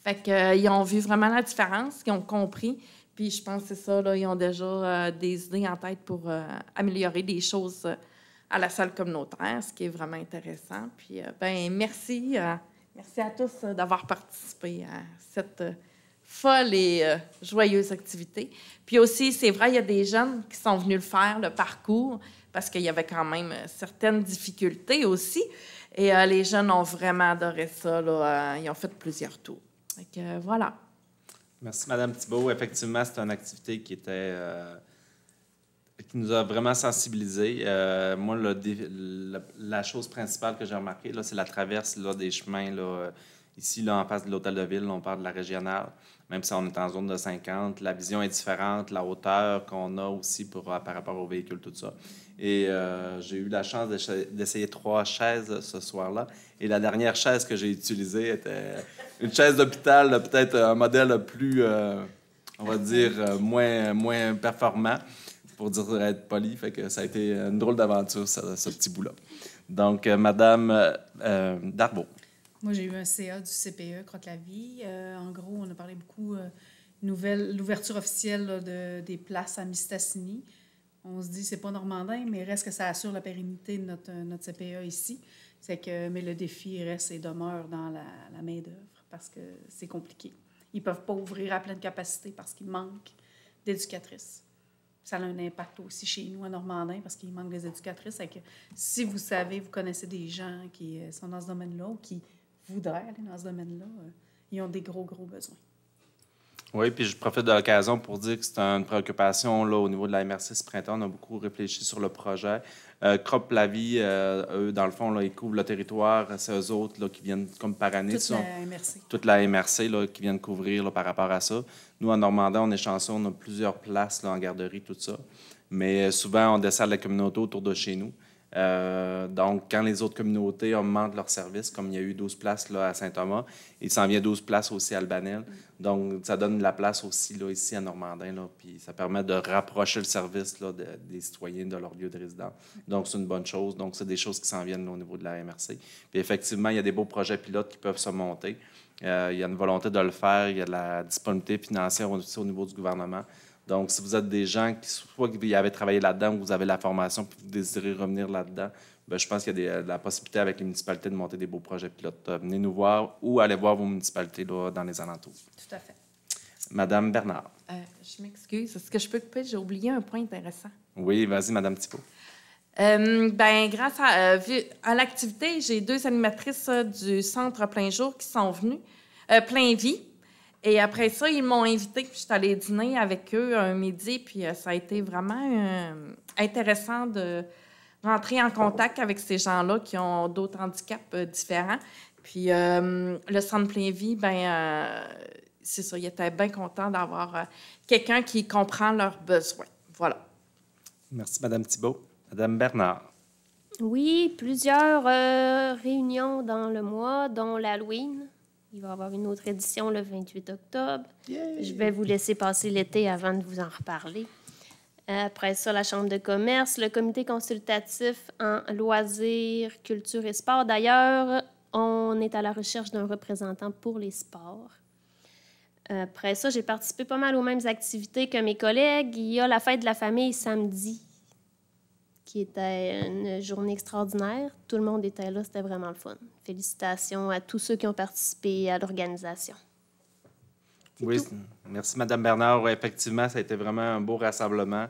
Fait qu'ils ont vu vraiment la différence, ils ont compris. Puis je pense que c'est ça, là, ils ont déjà des idées en tête pour améliorer des choses à la salle communautaire, ce qui est vraiment intéressant. Puis, merci. Merci à tous d'avoir participé à cette folle et joyeuse activité. Puis aussi, c'est vrai, il y a des jeunes qui sont venus le faire, le parcours, parce qu'il y avait quand même certaines difficultés aussi. Et les jeunes ont vraiment adoré ça. Là, ils ont fait plusieurs tours. Donc, voilà. Merci, Mme Thibault. Effectivement, c'est une activité qui nous a vraiment sensibilisés. Moi, la chose principale que j'ai remarquée, là, c'est la traverse là, des chemins. Là, ici, là, en face de l'hôtel de ville, on parle de la régionale. Même si on est en zone de 50, la vision est différente, la hauteur qu'on a aussi par rapport aux véhicules, tout ça. Et j'ai eu la chance d'essayer 3 chaises ce soir-là. Et la dernière chaise que j'ai utilisée était une chaise d'hôpital, peut-être un modèle plus, on va dire, moins performant, pour dire être poli. Fait que ça a été une drôle d'aventure, ce petit bout-là. Donc, Madame Darbo. Moi, j'ai eu un CA du CPE, Croque-la-Vie. En gros, on a parlé beaucoup l'ouverture officielle là, des places à Mistassini. On se dit, c'est pas normandin, mais reste que ça assure la pérennité de notre CPE ici. Mais le défi reste et demeure dans la main-d'œuvre parce que c'est compliqué. Ils peuvent pas ouvrir à pleine capacité parce qu'il manque d'éducatrices. Ça a un impact aussi chez nous à Normandin parce qu'il manque des éducatrices. Que si vous connaissez des gens qui sont dans ce domaine-là ou qui voudraient aller dans ce domaine-là, ils ont des gros besoins. Oui, puis je profite de l'occasion pour dire que c'est une préoccupation là, au niveau de la MRC ce printemps. On a beaucoup réfléchi sur le projet. Croque-la-Vie, eux, dans le fond, là, ils couvrent le territoire. C'est eux autres là, qui viennent comme par année. Toute la MRC là, qui viennent couvrir là, par rapport à ça. Nous, à Normandin, on est chanceux. On a plusieurs places là, en garderie, tout ça. Mais souvent, on dessert la communauté autour de chez nous. Donc, quand les autres communautés augmentent leurs services, comme il y a eu 12 places là, à Saint-Thomas, il s'en vient 12 places aussi à Albanel. Donc, ça donne de la place aussi là, ici à Normandin, là, puis ça permet de rapprocher le service là, des citoyens de leur lieu de résidence. Donc, c'est une bonne chose. Donc, c'est des choses qui s'en viennent là, au niveau de la MRC. Puis, effectivement, il y a des beaux projets pilotes qui peuvent se monter. Il y a une volonté de le faire. Il y a de la disponibilité financière aussi au niveau du gouvernement. Donc, si vous êtes des gens qui, soit que vous avez travaillé là-dedans ou vous avez la formation et vous désirez revenir là-dedans, bien, je pense qu'il y a la possibilité avec les municipalités de monter des beaux projets pilotes. Venez nous voir ou allez voir vos municipalités là, dans les alentours. Tout à fait. Madame Bernard. Je m'excuse. Est-ce que je peux couper? J'ai oublié un point intéressant. Oui, vas-y, Madame Thibault. Grâce à l'activité, j'ai 2 animatrices du centre Plein Jour qui sont venues, Plein Vie. Et après ça, ils m'ont invitée. Je suis allée dîner avec eux un midi, puis ça a été vraiment intéressant de rentrer en contact avec ces gens-là qui ont d'autres handicaps différents. Puis le centre Plein Vie, c'est ça, ils étaient bien contents d'avoir quelqu'un qui comprend leurs besoins. Voilà. Merci, Madame Thibault. Madame Bernard. Oui, plusieurs réunions dans le mois, dont l'Halloween. Il va y avoir une autre édition le 28 octobre. Yay! Je vais vous laisser passer l'été avant de vous en reparler. Après ça, la Chambre de commerce, le comité consultatif en loisirs, culture et sport. D'ailleurs, on est à la recherche d'un représentant pour les sports. Après ça, j'ai participé pas mal aux mêmes activités que mes collègues. Il y a la fête de la famille samedi, qui était une journée extraordinaire. Tout le monde était là, c'était vraiment le fun. Félicitations à tous ceux qui ont participé à l'organisation. Oui, merci Madame Bernard. Oui, effectivement, ça a été vraiment un beau rassemblement.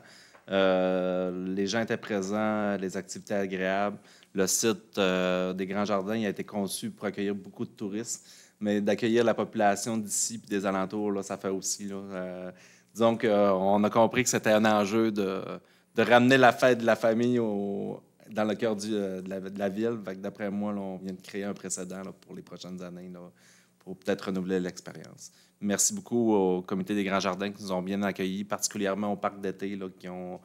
Les gens étaient présents, les activités agréables. Le site des Grands Jardins il a été conçu pour accueillir beaucoup de touristes, mais d'accueillir la population d'ici et des alentours, là, ça fait aussi. Là, disons qu'on a compris que c'était un enjeu de ramener la fête de la famille dans le cœur de la ville. D'après moi, là, on vient de créer un précédent là, pour les prochaines années là, pour peut-être renouveler l'expérience. Merci beaucoup au Comité des Grands Jardins qui nous ont bien accueillis, particulièrement au parc d'été là, qui ont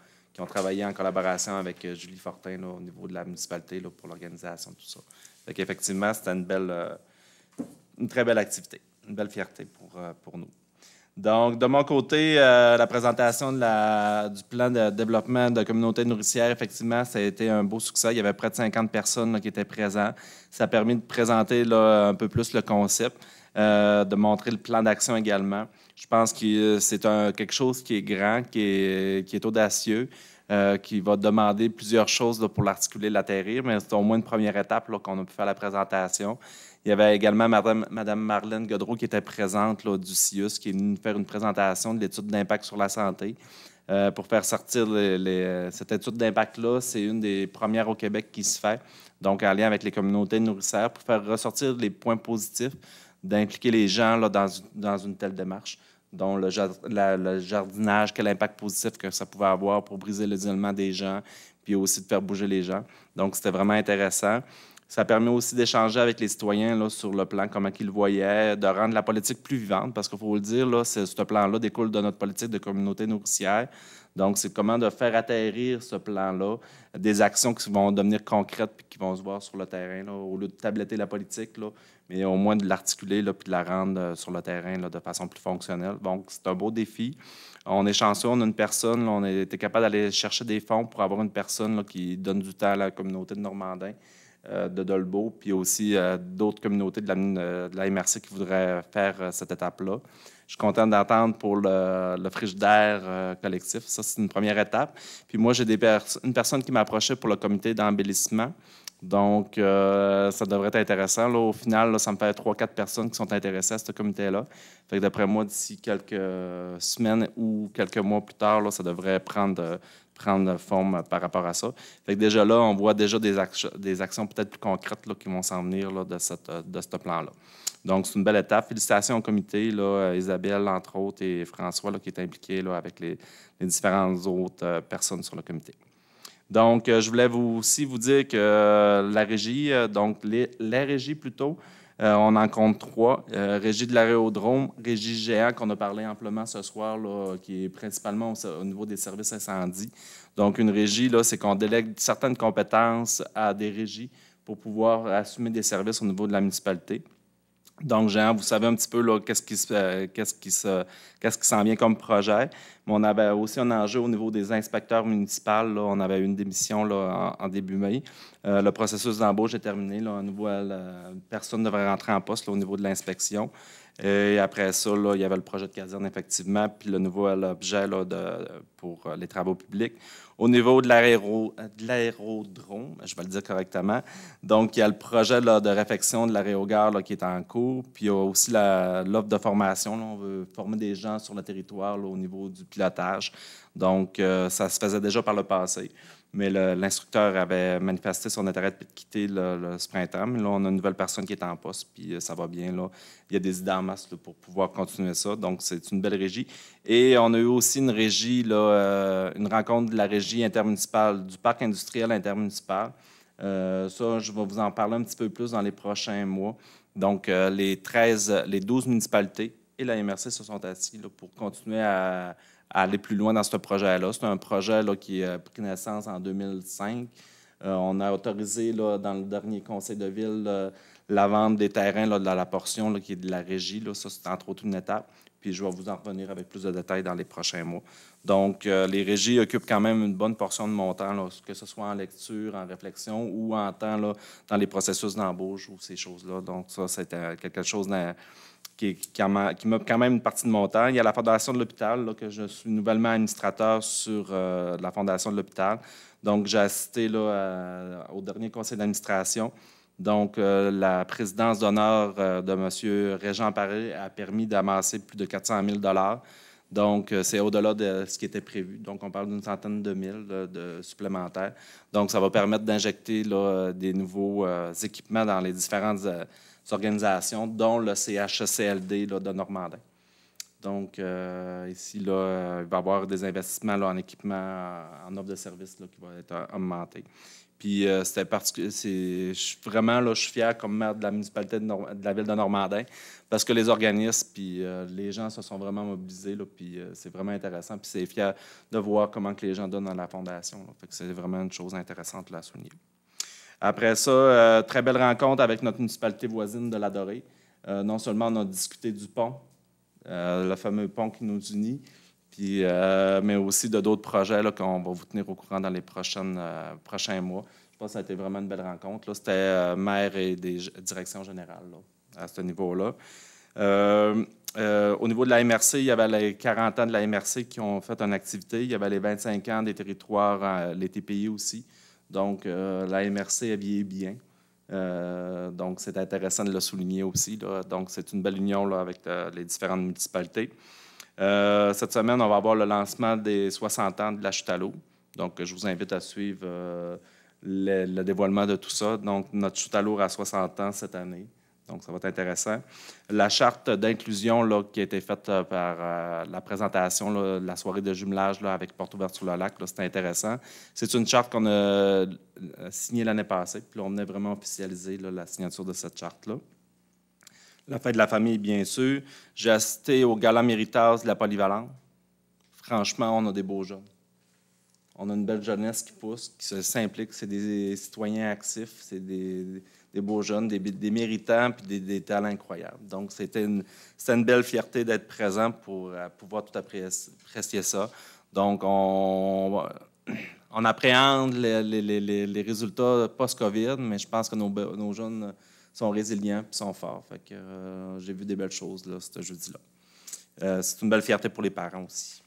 travaillé en collaboration avec Julie Fortin là, au niveau de la municipalité là, pour l'organisation de tout ça. Effectivement, c'était une très belle activité, une belle fierté pour nous. Donc, de mon côté, la présentation du plan de développement de communautés nourricières, effectivement, ça a été un beau succès. Il y avait près de 50 personnes là, qui étaient présentes. Ça a permis de présenter là, un peu plus le concept, de montrer le plan d'action également. Je pense que c'est quelque chose qui est grand, qui est audacieux, qui va demander plusieurs choses là, pour l'articuler, l'atterrir, mais c'est au moins une première étape là, qu'on a pu faire la présentation. Il y avait également Mme Marlène Godreau qui était présente là, du CIUS, qui est venue faire une présentation de l'étude d'impact sur la santé. Pour faire sortir cette étude d'impact-là, c'est une des premières au Québec qui se fait, donc en lien avec les communautés nourricières, pour faire ressortir les points positifs d'impliquer les gens là, dans une telle démarche, dont le jardinage, quel impact positif que ça pouvait avoir pour briser l'isolement des gens, puis aussi de faire bouger les gens. Donc, c'était vraiment intéressant. Ça permet aussi d'échanger avec les citoyens là, sur le plan, comment ils le voyaient, de rendre la politique plus vivante, parce qu'il faut le dire, là, ce plan-là découle de notre politique de communauté nourricière. Donc, c'est comment de faire atterrir ce plan-là, des actions qui vont devenir concrètes puis qui vont se voir sur le terrain, là, au lieu de tabletter la politique, là, mais au moins de l'articuler puis de la rendre sur le terrain là, de façon plus fonctionnelle. Donc, c'est un beau défi. On est chanceux, on a une personne, là, on a été capable d'aller chercher des fonds pour avoir une personne là, qui donne du temps à la communauté de Normandin, de Dolbeau, puis aussi d'autres communautés de la MRC qui voudraient faire cette étape-là. Je suis content d'entendre pour le frigidaire collectif. Ça, c'est une première étape. Puis moi, j'ai une personne qui m'a approché pour le comité d'embellissement. Donc, ça devrait être intéressant. Là, au final, là, ça me fait 3-4 personnes qui sont intéressées à ce comité-là. Fait que d'après moi, d'ici quelques semaines ou quelques mois plus tard, là, ça devrait prendre forme par rapport à ça. Fait que déjà là, on voit déjà des actions peut-être plus concrètes là, qui vont s'en venir là, de ce plan-là. Donc, c'est une belle étape. Félicitations au comité, là, Isabelle, entre autres, et François, là, qui est impliqué là, avec les différentes autres personnes sur le comité. Donc, je voulais aussi vous dire que la régie, donc les régies plutôt, on en compte 3. Régie de l'aérodrome, régie géant qu'on a parlé amplement ce soir, là, qui est principalement au niveau des services incendies. Donc, une régie, là, c'est qu'on délègue certaines compétences à des régies pour pouvoir assumer des services au niveau de la municipalité. Donc, Jean, vous savez un petit peu là, qu'est-ce qui s'en vient comme projet. Mais on avait aussi un enjeu au niveau des inspecteurs municipaux. Là, on avait eu une démission là, en début mai. Le processus d'embauche est terminé. Là, personne devrait rentrer en poste là, au niveau de l'inspection. Et après ça, là, il y avait le projet de caserne, effectivement, puis le nouvel objet là, pour les travaux publics. Au niveau de l'aérodrome, je vais le dire correctement, donc il y a le projet là, de réfection de l'aérogare là, qui est en cours, puis il y a aussi l'offre de formation. Là, on veut former des gens sur le territoire là, au niveau du pilotage. Donc, ça se faisait déjà par le passé. Mais l'instructeur avait manifesté son intérêt de quitter ce printemps. Mais là, on a une nouvelle personne qui est en poste, puis ça va bien. Là. Il y a des idées en masse là, pour pouvoir continuer ça. Donc, c'est une belle régie. Et on a eu aussi une régie, là, une rencontre de la régie intermunicipale, du parc industriel intermunicipal. Ça, je vais vous en parler un petit peu plus dans les prochains mois. Donc, les 12 municipalités et la MRC se sont assis là, pour continuer à aller plus loin dans ce projet-là. C'est un projet là, qui a pris naissance en 2005. On a autorisé là, dans le dernier conseil de ville la vente des terrains là, de la portion là, qui est de la régie. Là. Ça, c'est entre autres une étape. Puis je vais vous en revenir avec plus de détails dans les prochains mois. Donc, les régies occupent quand même une bonne portion de mon temps, là, que ce soit en lecture, en réflexion ou en temps là, dans les processus d'embauche ou ces choses-là. Donc, ça, c'est quelque chose qui m'a quand même une partie de mon temps. Il y a la Fondation de l'hôpital, là, que je suis nouvellement administrateur sur la Fondation de l'hôpital. Donc, j'ai assisté là, au dernier conseil d'administration. Donc, la présidence d'honneur de M. Régent Paré a permis d'amasser plus de 400 000 $. Donc, c'est au-delà de ce qui était prévu. Donc, on parle d'une centaine de mille de supplémentaires. Donc, ça va permettre d'injecter là, des nouveaux équipements dans les différentes organisations, dont le CHCLD là, de Normandin. Donc, ici, là, il va y avoir des investissements là, en équipement, en offre de services là, qui vont être augmentés. Puis, c'était particulier. Je suis fier comme maire de la municipalité de la ville de Normandin parce que les organismes puis les gens se sont vraiment mobilisés. Là, puis, c'est vraiment intéressant. Puis, c'est fier de voir comment que les gens donnent dans la fondation. Là. Fait que c'est vraiment une chose intéressante là, à souligner. Après ça, très belle rencontre avec notre municipalité voisine de l'Adorée. Non seulement on a discuté du pont, le fameux pont qui nous unit, puis, mais aussi de d'autres projets là, qu'on va vous tenir au courant dans les prochains mois. Je pense que ça a été vraiment une belle rencontre. C'était maire et des directions générales là, à ce niveau-là. Au niveau de la MRC, il y avait les 40 ans de la MRC qui ont fait une activité. Il y avait les 25 ans des territoires, les TPI aussi. Donc, la MRC a vieilli bien. Donc, c'est intéressant de le souligner aussi. Là. Donc, c'est une belle union là, avec les différentes municipalités. Cette semaine, on va avoir le lancement des 60 ans de la chute à l'eau. Donc, je vous invite à suivre le dévoilement de tout ça. Donc, notre chute à l'eau a 60 ans cette année. Donc, ça va être intéressant. La charte d'inclusion là, qui a été faite par la présentation là, de la soirée de jumelage là, avec Porte ouverte sur le lac, c'est intéressant. C'est une charte qu'on a signée l'année passée. Puis là, on venait vraiment officialiser là, la signature de cette charte-là. La fête de la famille, bien sûr. J'ai assisté au gala Méritage de la Polyvalente. Franchement, on a des beaux jeunes. On a une belle jeunesse qui pousse, qui s'implique. C'est des citoyens actifs, c'est des beaux jeunes, des méritants puis des talents incroyables. Donc, c'était une belle fierté d'être présent pour pouvoir tout apprécier ça. Donc, on appréhende les résultats post-COVID, mais je pense que nos jeunes sont résilients et sont forts. Fait que j'ai vu des belles choses là, ce jeudi-là. C'est une belle fierté pour les parents aussi.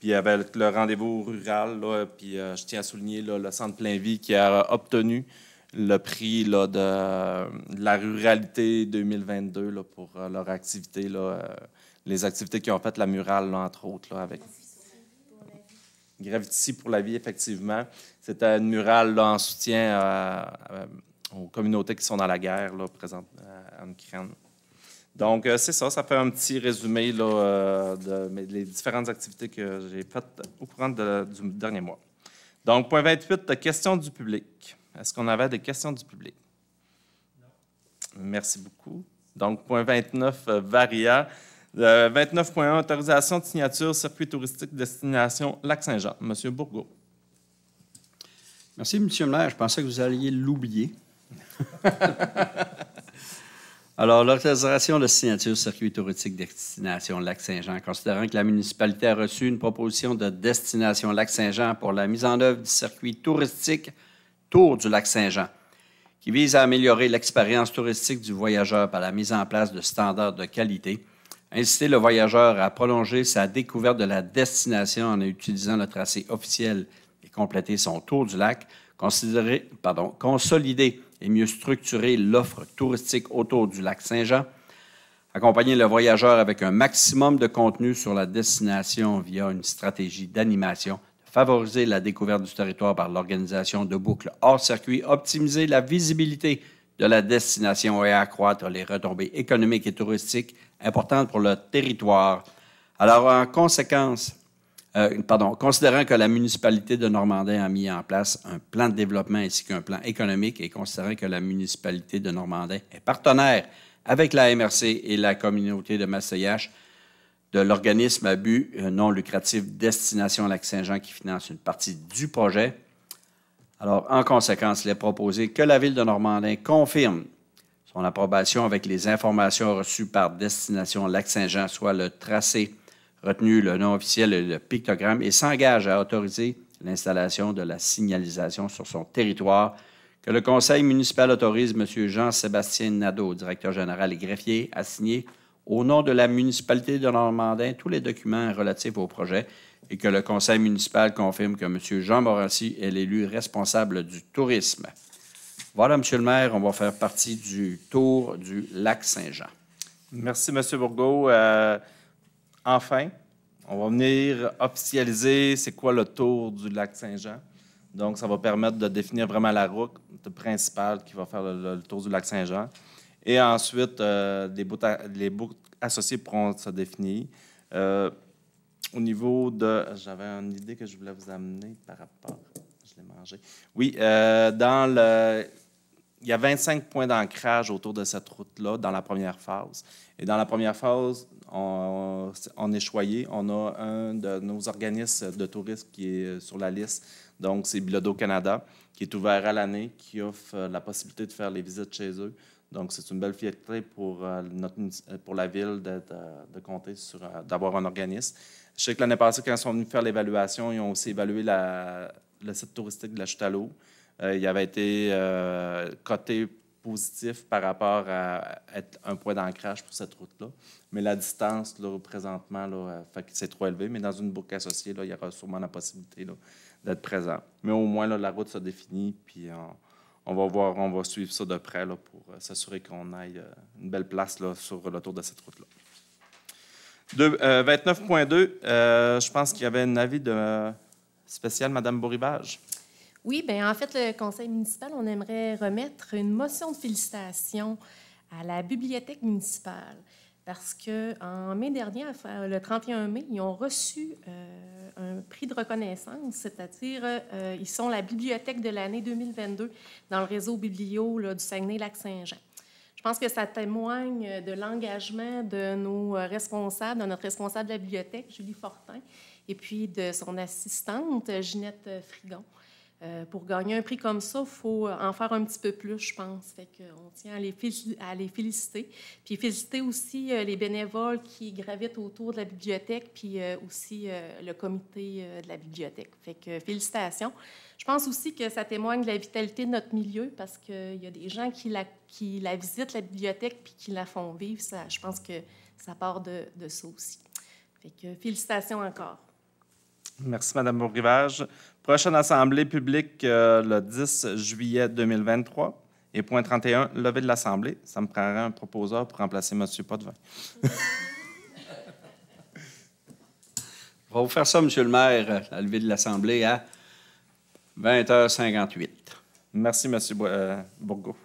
Puis il y avait le rendez-vous rural, là, puis je tiens à souligner là, le Centre Plein Vie qui a obtenu le prix là, de la ruralité 2022 là, pour leur activité, là, les activités qu'ils ont faites, la murale, là, entre autres, là, avec Gravity pour la vie, effectivement. C'était une murale là, en soutien aux communautés qui sont dans la guerre là, présente en Ukraine. Donc, c'est ça. Ça fait un petit résumé là, des différentes activités que j'ai faites au courant du dernier mois. Donc, point 28, questions du public. Est-ce qu'on avait des questions du public? Non. Merci beaucoup. Donc, point 29, Varia. 29.1, autorisation de signature, circuit touristique, destination Lac-Saint-Jean. Monsieur Bourgault. Merci, M. le maire. Je pensais que vous alliez l'oublier. Alors, l'autorisation de signature circuit touristique Destination Lac-Saint-Jean, considérant que la municipalité a reçu une proposition de Destination Lac-Saint-Jean pour la mise en œuvre du circuit touristique Tour du Lac-Saint-Jean, qui vise à améliorer l'expérience touristique du voyageur par la mise en place de standards de qualité, inciter le voyageur à prolonger sa découverte de la destination en utilisant le tracé officiel et compléter son tour du lac, consolider et mieux structurer l'offre touristique autour du lac Saint-Jean, accompagner le voyageur avec un maximum de contenu sur la destination via une stratégie d'animation, favoriser la découverte du territoire par l'organisation de boucles hors circuit, optimiser la visibilité de la destination et accroître les retombées économiques et touristiques importantes pour le territoire. Alors, en conséquence, considérant que la municipalité de Normandin a mis en place un plan de développement ainsi qu'un plan économique et considérant que la municipalité de Normandin est partenaire avec la MRC et la communauté de Massayache de l'organisme à but non lucratif Destination Lac-Saint-Jean qui finance une partie du projet. Alors, en conséquence, il est proposé que la Ville de Normandin confirme son approbation avec les informations reçues par Destination Lac-Saint-Jean, soit le tracé retenu, le nom officiel et le pictogramme, et s'engage à autoriser l'installation de la signalisation sur son territoire, que le conseil municipal autorise M. Jean-Sébastien Nadeau, directeur général et greffier, à signer au nom de la municipalité de Normandin tous les documents relatifs au projet et que le conseil municipal confirme que M. Jean Morancy est l'élu responsable du tourisme. Voilà, M. le maire, on va faire partie du tour du lac Saint-Jean. Merci, M. Bourgault. Enfin, on va venir officialiser c'est quoi le tour du lac Saint-Jean. Donc, ça va permettre de définir vraiment la route principale qui va faire le tour du lac Saint-Jean. Et ensuite, les boucles associées pourront se définir. Au niveau de... J'avais une idée que je voulais vous amener par rapport... Je l'ai mangé. Oui, il y a 25 points d'ancrage autour de cette route-là dans la première phase. Et dans la première phase, on est choyé. On a un de nos organismes de tourisme qui est sur la liste. Donc, c'est Bilodeau Canada, qui est ouvert à l'année, qui offre la possibilité de faire les visites chez eux. Donc, c'est une belle fierté pour la ville de compter sur d'avoir un organisme. Je sais que l'année passée, quand ils sont venus faire l'évaluation, ils ont aussi évalué le site touristique de la Chute à l'eau. Il avait été coté positif par rapport à être un point d'ancrage pour cette route-là. Mais la distance, là, présentement, fait que c'est trop élevé. Mais dans une boucle associée, là, il y aura sûrement la possibilité là, d'être présent. Mais au moins, là, la route se définit, puis on va suivre ça de près là, pour s'assurer qu'on aille une belle place là, sur le tour de cette route-là. 29.2, je pense qu'il y avait un avis spécial, Mme Bourribage. Oui, bien, en fait, le conseil municipal, on aimerait remettre une motion de félicitations à la bibliothèque municipale parce qu'en mai dernier, le 31 mai, ils ont reçu un prix de reconnaissance, c'est-à-dire ils sont la bibliothèque de l'année 2022 dans le réseau biblio là, du Saguenay-Lac-Saint-Jean. Je pense que ça témoigne de l'engagement de nos responsables, de notre responsable de la bibliothèque, Julie Fortin, et puis de son assistante, Ginette Frigon. Pour gagner un prix comme ça, il faut en faire un petit peu plus, je pense. Fait qu'on tient à les féliciter. Puis féliciter aussi les bénévoles qui gravitent autour de la bibliothèque, puis aussi le comité de la bibliothèque. Fait que félicitations. Je pense aussi que ça témoigne de la vitalité de notre milieu parce qu'il y a des gens qui la visitent, la bibliothèque, puis qui la font vivre. Ça, je pense que ça part de ça aussi. Fait que félicitations encore. Merci, Mme Bourrivage. Prochaine assemblée publique le 10 juillet 2023. Et point 31, levée de l'assemblée. Ça me prendrait un proposeur pour remplacer M. Potvin. On va vous faire ça, M. le maire, la levée de l'assemblée à 20h58. Merci, M. Bourgault.